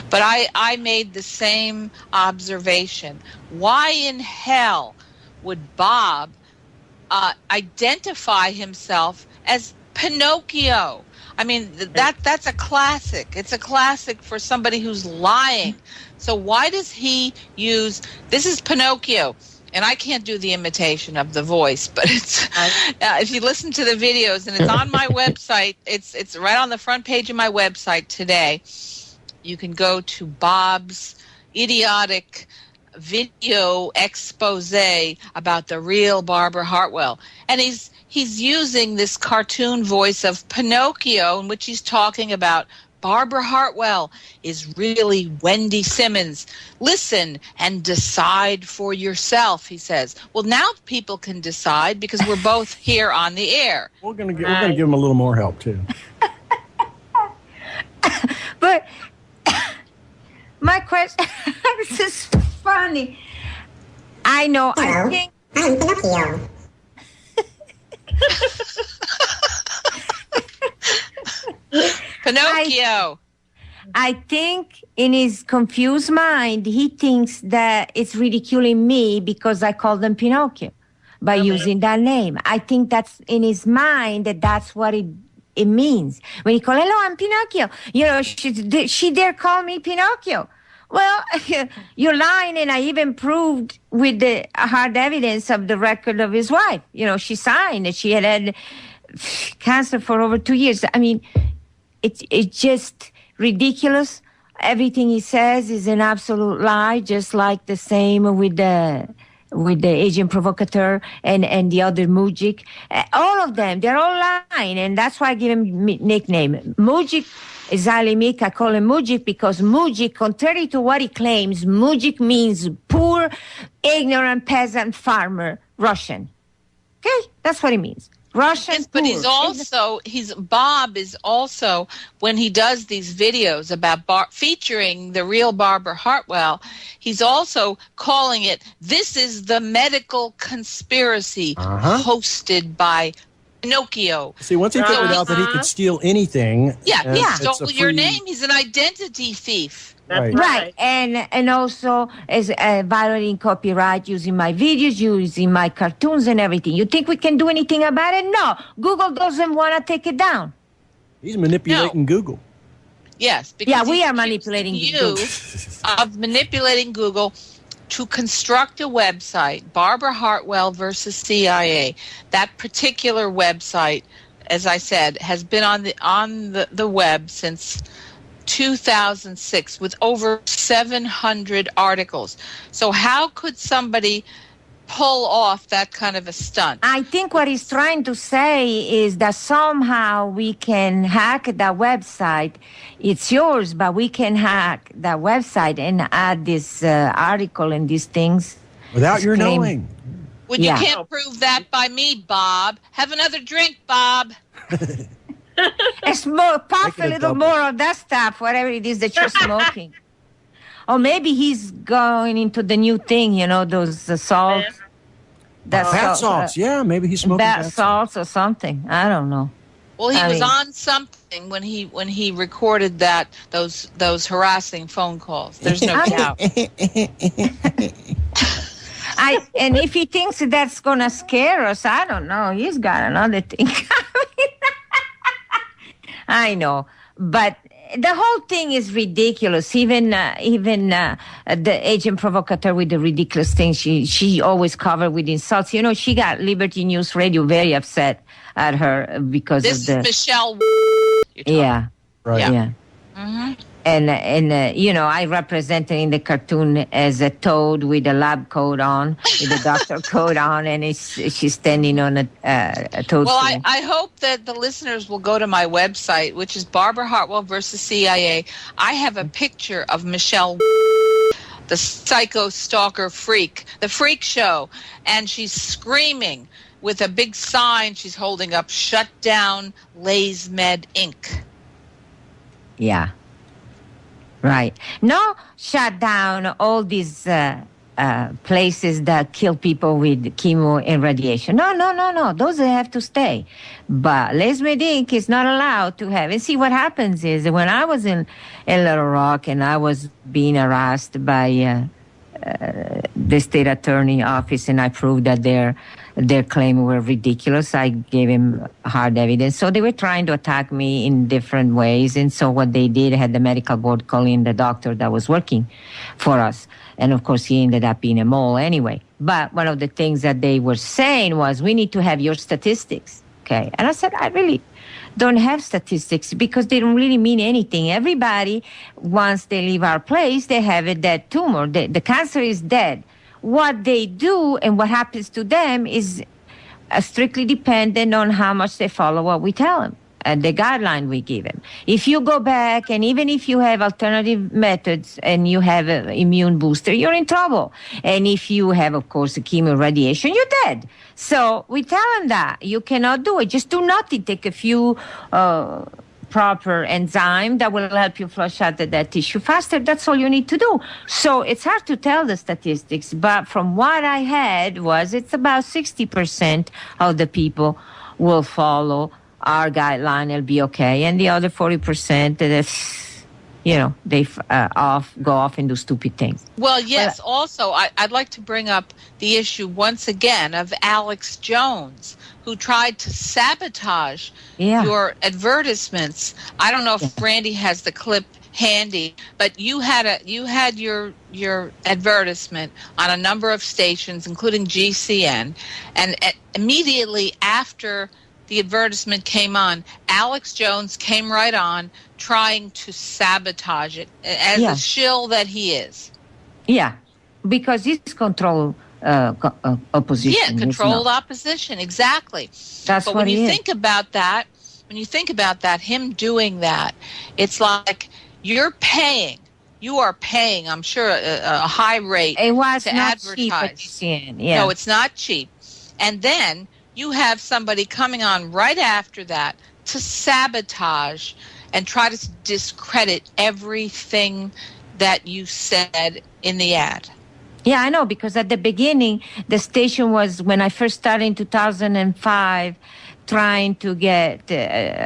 But I made the same observation. Why in hell would Bob identify himself as Pinocchio? I mean, that's a classic. It's a classic for somebody who's lying. So why does he use, this is Pinocchio. And I can't do the imitation of the voice, but it's if you listen to the videos, and it's on my website, it's right on the front page of my website today. You can go to Bob's idiotic video expose about the real Barbara Hartwell. And he's using this cartoon voice of Pinocchio in which he's talking about Barbara Hartwell is really Wendy Simmons. Listen and decide for yourself, he says. Well, now people can decide because we're both here on the air. We're going to give them a little more help, too. But my question, this is funny. I know, Hello. I think... I'm Pinocchio. Pinocchio. I think in his confused mind, he thinks that it's ridiculing me because I call them Pinocchio by using that name. I think that's in his mind that's what it means. When he calls, hello, I'm Pinocchio. You know, she dare call me Pinocchio. Well, you're lying, and I even proved with the hard evidence of the record of his wife. You know, she signed that she had cancer for over 2 years. I mean, it's just ridiculous. Everything he says is an absolute lie, just like the same with the agent provocateur and the other Mujik. All of them, they're all lying, and that's why I give him nickname. Mujik is Zalimik. I call him Mujik because Mujik, contrary to what he claims, Mujik means poor, ignorant peasant farmer Russian. Okay? That's what it means. Russian, yes, but poor. Bob is also, when he does these videos about featuring the real Barbara Hartwell, he's also calling it, this is the medical conspiracy hosted by Pinocchio. See, once he figured out that he could steal anything. He it's a stole your free- name. He's an identity thief. Right. Right, and also is violating copyright, using my videos, using my cartoons and everything. You think we can do anything about it? No. Google doesn't want to take it down. He's manipulating Google. Yes. Because we are manipulating Google. Of manipulating Google to construct a website, Barbara Hartwell versus CIA. That particular website, as I said, has been on the web since 2006 with over 700 articles. So how could somebody pull off that kind of a stunt? I think what he's trying to say is that somehow we can hack that website. It's yours, but we can hack that website and add this article and these things. Without your knowing. Well, you can't prove that by me, Bob. Have another drink, Bob. Puff a little more of that stuff, whatever it is that you're smoking. Or maybe he's going into the new thing, you know, those salts. Bath salts, yeah, maybe he's smoking bath salts or something. I don't know. Well, he was on something when he recorded those harassing phone calls. There's no doubt. And if he thinks that's gonna scare us, I don't know. He's got another thing coming. I know, but the whole thing is ridiculous. Even the agent provocateur with the ridiculous thing she always covered with insults. You know, she got Liberty News Radio very upset at her because this of the. This is Michelle. Yeah. Right. Yeah. Mm-hmm. And you know, I represent her in the cartoon as a toad with a lab coat on, with a doctor coat on, and she's standing on a toad. Well, I hope that the listeners will go to my website, which is Barbara Hartwell versus CIA. I have a picture of Michelle, the psycho stalker freak, the freak show, and she's screaming with a big sign she's holding up, "Shut down Lay's Med Inc." Yeah. Right. No, shut down all these places that kill people with chemo and radiation. No. Those have to stay. But Les Medink is not allowed to have. And see, what happens is when I was in Little Rock and I was being harassed by the state attorney office, and I proved that their claim were ridiculous. I gave him hard evidence. So they were trying to attack me in different ways. And so what they did, had the medical board call in the doctor that was working for us. And of course, he ended up being a mole anyway. But one of the things that they were saying was, we need to have your statistics. okay. And I said, I really don't have statistics because they don't really mean anything. Everybody, once they leave our place, they have a dead tumor. The cancer is dead. What they do and what happens to them is strictly dependent on how much they follow what we tell them. The guideline we give them. If you go back, and even if you have alternative methods and you have an immune booster, you're in trouble. And if you have, of course, a chemo radiation, you're dead. So we tell them that you cannot do it. Just do nothing. Take a few proper enzyme that will help you flush out that tissue faster. That's all you need to do. So it's hard to tell the statistics, but from what I had it's about 60% of the people will follow our guideline, will be okay, and the other 40%, they go off and do stupid things. Well, yes. Also, I'd like to bring up the issue once again of Alex Jones, who tried to sabotage your advertisements. I don't know if Randy has the clip handy, but you had your advertisement on a number of stations, including GCN, and immediately after the advertisement came on, Alex Jones came right on trying to sabotage it as a shill that he is. Yeah, because it's controlled opposition. Yeah, controlled opposition, exactly. That's but what when you think about that, him doing that, it's like you are paying, I'm sure, a high rate it was to not advertise. Cheap at GCN. Yeah. No, it's not cheap. And then you have somebody coming on right after that to sabotage and try to discredit everything that you said in the ad. Yeah, I know, because at the beginning, the station was, when I first started in 2005, trying to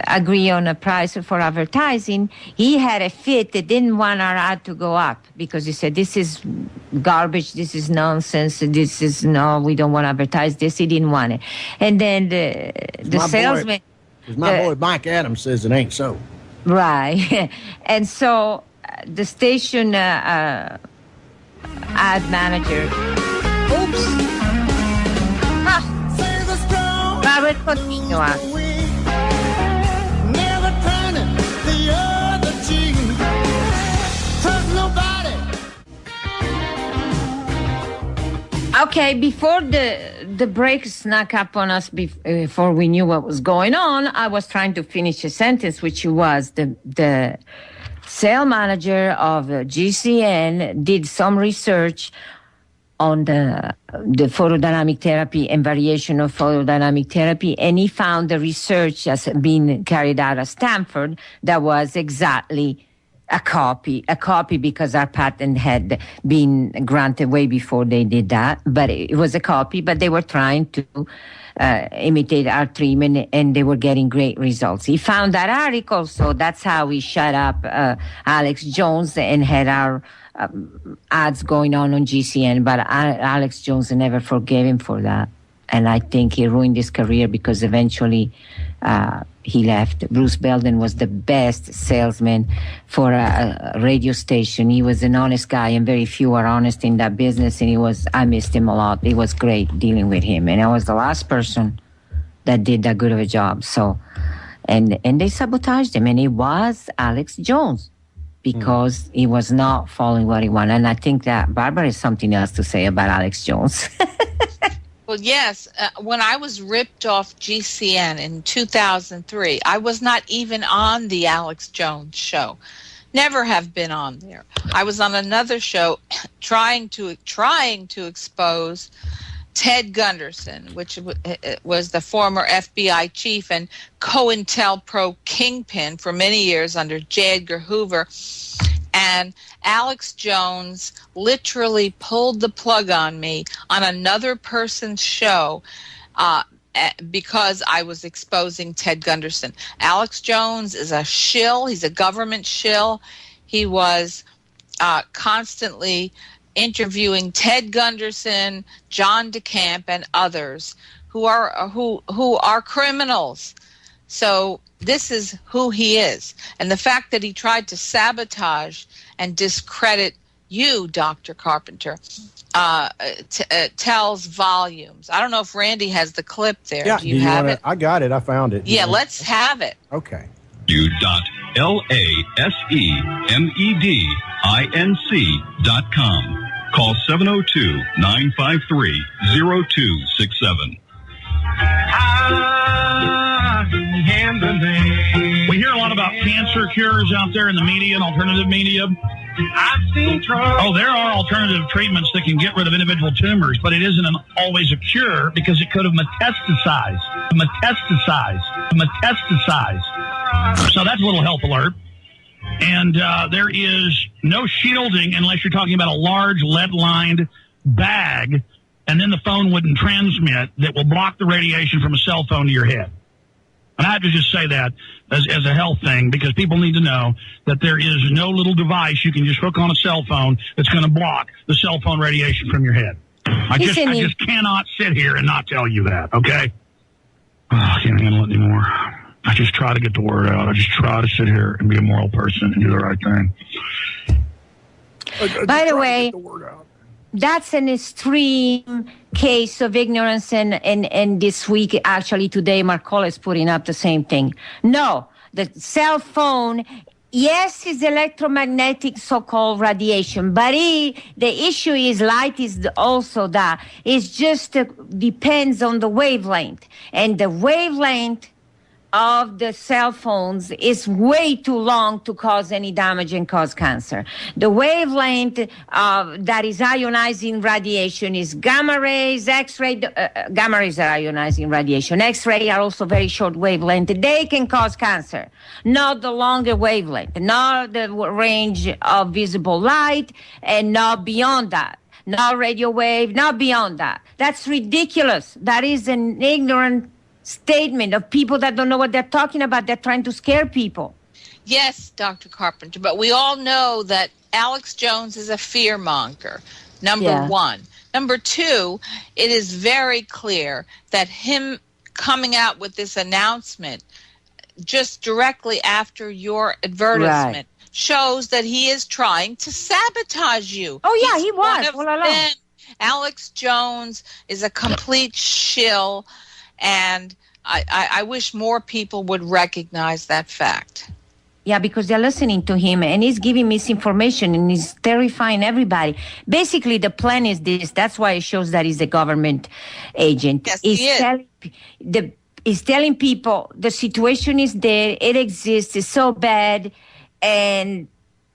agree on a price for advertising, he had a fit that didn't want our ad to go up because he said, this is garbage, this is nonsense, we don't want to advertise this. He didn't want it. And then the salesman... Because my boy Mike Adams says it ain't so. Right. And so the station ad manager... Oops. But we'll continue on. Okay, before the break snuck up on us before we knew what was going on, I was trying to finish a sentence, which was the sale manager of GCN did some research on the photodynamic therapy and variation of photodynamic therapy, and he found the research as being carried out at Stanford that was exactly a copy because our patent had been granted way before they did that, but it was a copy, but they were trying to imitate our treatment, and they were getting great results. He found that article, so that's how we shut up Alex Jones and had our ads going on GCN, but Alex Jones never forgave him for that. And I think he ruined his career because eventually he left. Bruce Belden was the best salesman for a radio station. He was an honest guy, and very few are honest in that business. And I missed him a lot. It was great dealing with him. And I was the last person that did that good of a job. So, and they sabotaged him. And it was Alex Jones, because he was not following what he wanted. And I think that Barbara has something else to say about Alex Jones. Well, yes. When I was ripped off GCN in 2003, I was not even on the Alex Jones show. Never have been on there. I was on another show trying to expose Ted Gunderson, which was the former FBI chief and COINTELPRO kingpin for many years under J. Edgar Hoover. And Alex Jones literally pulled the plug on me on another person's show because I was exposing Ted Gunderson. Alex Jones is a shill. He's a government shill. He was constantly interviewing Ted Gunderson, John DeCamp, and others who are criminals. So this is who he is. And the fact that he tried to sabotage and discredit you, Dr. Carpenter, tells volumes. I don't know if Randy has the clip there. Yeah, do you have it? I got it. I found it. Yeah, let's have it. Okay. LASEMEDINC.com. Call 702-953-0267. We hear a lot about cancer cures out there in the media and alternative media. Oh, there are alternative treatments that can get rid of individual tumors, but it isn't always a cure because it could have metastasized. So that's a little health alert. And there is no shielding unless you're talking about a large lead-lined bag, and then the phone wouldn't transmit, that will block the radiation from a cell phone to your head. And I have to just say that as a health thing, because people need to know that there is no little device you can just hook on a cell phone that's going to block the cell phone radiation from your head. I just cannot sit here and not tell you that, okay? Oh, I can't handle it anymore. I just try to get the word out. I just try to sit here and be a moral person and do the right thing. By the way, that's an extreme case of ignorance, and this week, actually today, Marcola is putting up the same thing. No, the cell phone, yes, is electromagnetic so-called radiation, but the issue is light is also that. It just depends on the wavelength, and the wavelength of the cell phones is way too long to cause any damage and cause cancer. The wavelength that is ionizing radiation is gamma rays, X-ray. Gamma rays are ionizing radiation. X-ray are also very short wavelength. They can cause cancer, not the longer wavelength, not the range of visible light, and not beyond that. Not radio wave, not beyond that. That's ridiculous. That is an ignorant statement of people that don't know what they're talking about. They're trying to scare people. Yes, Dr. Carpenter, but we all know that Alex Jones is a fearmonger, number one. Number two, it is very clear that him coming out with this announcement just directly after your advertisement shows that he is trying to sabotage you. Oh, yeah, he was. All along. Alex Jones is a complete shill. And I wish more people would recognize that fact. Yeah, because they're listening to him, and he's giving misinformation, and he's terrifying everybody. Basically, the plan is this. That's why it shows that he's a government agent. Yes, he is. He's telling people the situation is there, it exists, it's so bad, and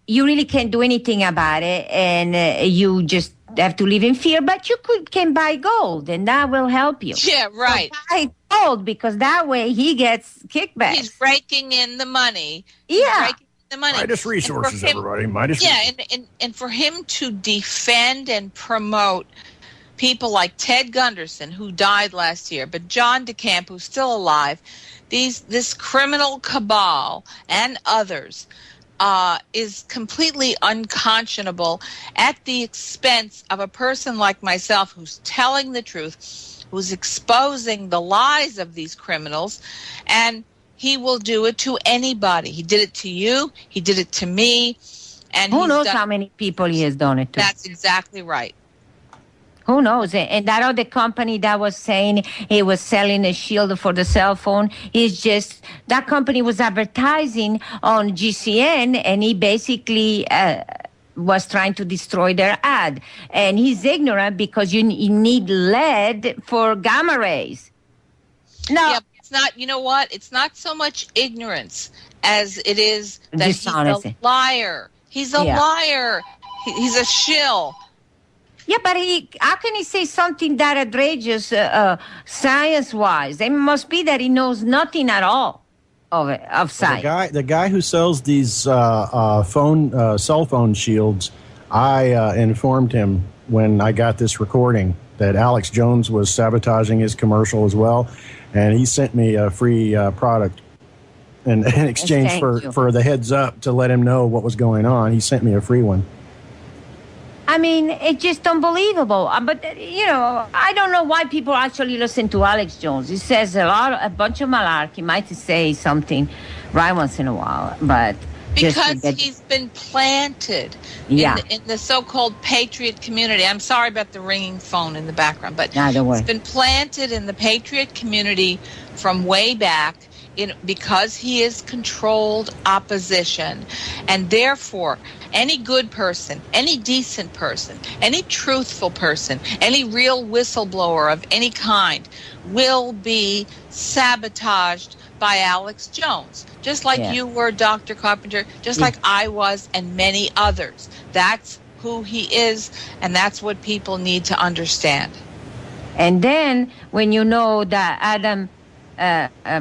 you really can't do anything about it, and you just have to live in fear, but you can buy gold, and that will help you. Yeah, right. So buy gold, because that way he gets kickbacks. He's raking in the money. Yeah. Midas Resources, everybody. Midas Resources. And for him to defend and promote people like Ted Gunderson, who died last year, but John DeCamp, who's still alive, this criminal cabal and others, is completely unconscionable at the expense of a person like myself who's telling the truth, who's exposing the lies of these criminals, and he will do it to anybody. He did it to you. He did it to me. And who knows how many people he has done it to? That's exactly right. Who knows? And that other company that was saying he was selling a shield for the cell phone, that company was advertising on GCN, and he basically was trying to destroy their ad. And he's ignorant because you need lead for gamma rays. No. Yeah, it's not, you know what? It's not so much ignorance as it is that dishonesty. He's a liar. He's a liar. He's a shill. Yeah, but how can he say something that outrageous science-wise? It must be that he knows nothing at all of science. The guy who sells these cell phone shields, I informed him when I got this recording that Alex Jones was sabotaging his commercial as well, and he sent me a free product in exchange for the heads up to let him know what was going on. He sent me a free one. I mean, it's just unbelievable. But, I don't know why people actually listen to Alex Jones. He says a bunch of malarkey. He might say something right once in a while. But Because he's been planted in the so-called patriot community. I'm sorry about the ringing phone in the background, but he's been planted in the patriot community from way back because he is controlled opposition. And therefore, any good person, any decent person, any truthful person, any real whistleblower of any kind will be sabotaged by Alex Jones, just like you were, Dr. Carpenter, just like I was, and many others. That's who he is, and that's what people need to understand. And then when you know that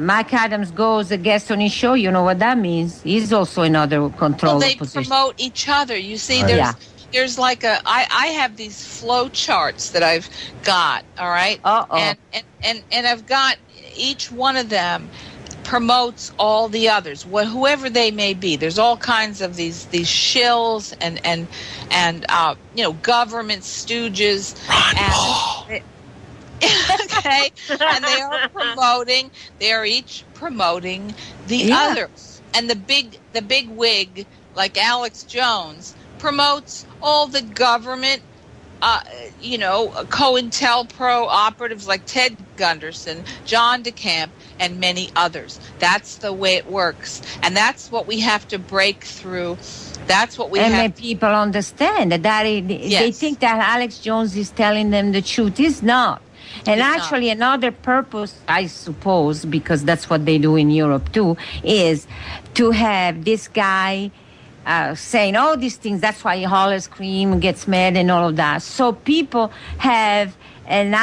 Mike Adams goes a guest on his show, you know what that means. He's also another control they position. Promote each other. You see, there's like I have these flow charts that I've got, all right? And I've got each one of them promotes all the others, whoever they may be. There's all kinds of these shills and government stooges. Okay, and they are each promoting the others. And the big wig, like Alex Jones, promotes all the government COINTELPRO operatives like Ted Gunderson, John DeCamp, and many others. That's the way it works. And that's what we have to break through. That's what we have. And people understand that they think that Alex Jones is telling them the truth. He's not. And actually, another purpose, I suppose, because that's what they do in Europe too, is to have this guy saying all these things. That's why Holler Scream gets mad and all of that. So people have an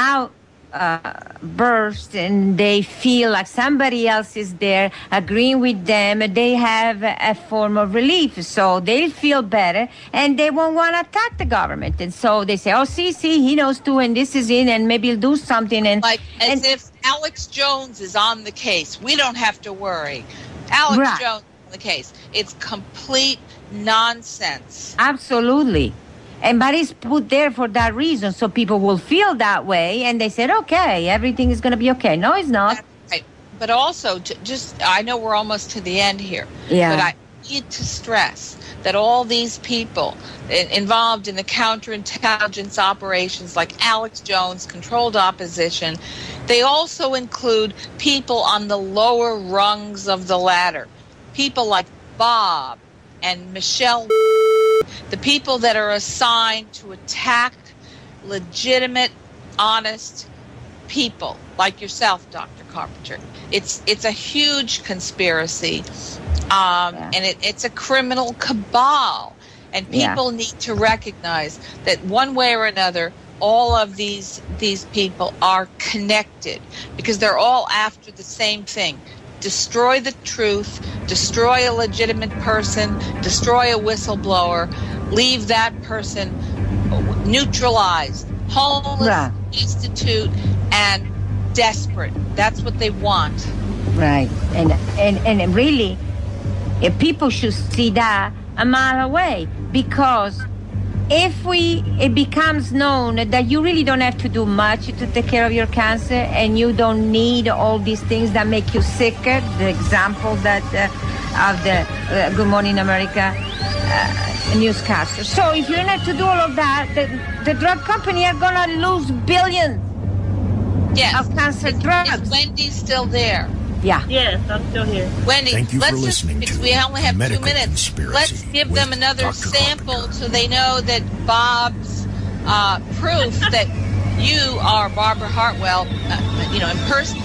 outburst and they feel like somebody else is there agreeing with them. They have a form of relief. So they feel better and they won't want to attack the government. And so they say, oh, see, he knows too, and this is it, and maybe he'll do something. And as if Alex Jones is on the case. We don't have to worry. Alex Jones is on the case. It's complete nonsense. Absolutely. But it's put there for that reason, so people will feel that way, and they said, okay, everything is going to be okay. No, it's not. That's right. But also, I know we're almost to the end here, but I need to stress that all these people involved in the counterintelligence operations like Alex Jones, controlled opposition, they also include people on the lower rungs of the ladder, people like Bob and Michelle, the people that are assigned to attack legitimate, honest people like yourself, Dr. Carpenter. It's a huge conspiracy, and it's a criminal cabal. And people need to recognize that one way or another, all of these people are connected because they're all after the same thing. Destroy the truth, destroy a legitimate person, destroy a whistleblower, leave that person neutralized, homeless, destitute, and desperate. That's what they want. Right. And really, people should see that a mile away, because if it becomes known that you really don't have to do much to take care of your cancer and you don't need all these things that make you sicker, the example that of the Good Morning America newscaster. So if you don't have to do all of that, the drug company are going to lose billions of cancer drugs. Is Wendy still there? Yeah. Yes, I'm still here. Wendy, Thank you for listening because to we only have 2 Medical minutes. Conspiracy Let's give them with another Dr. sample Carpenter. so they know that Bob's proof that you are Barbara Hartwell, in person.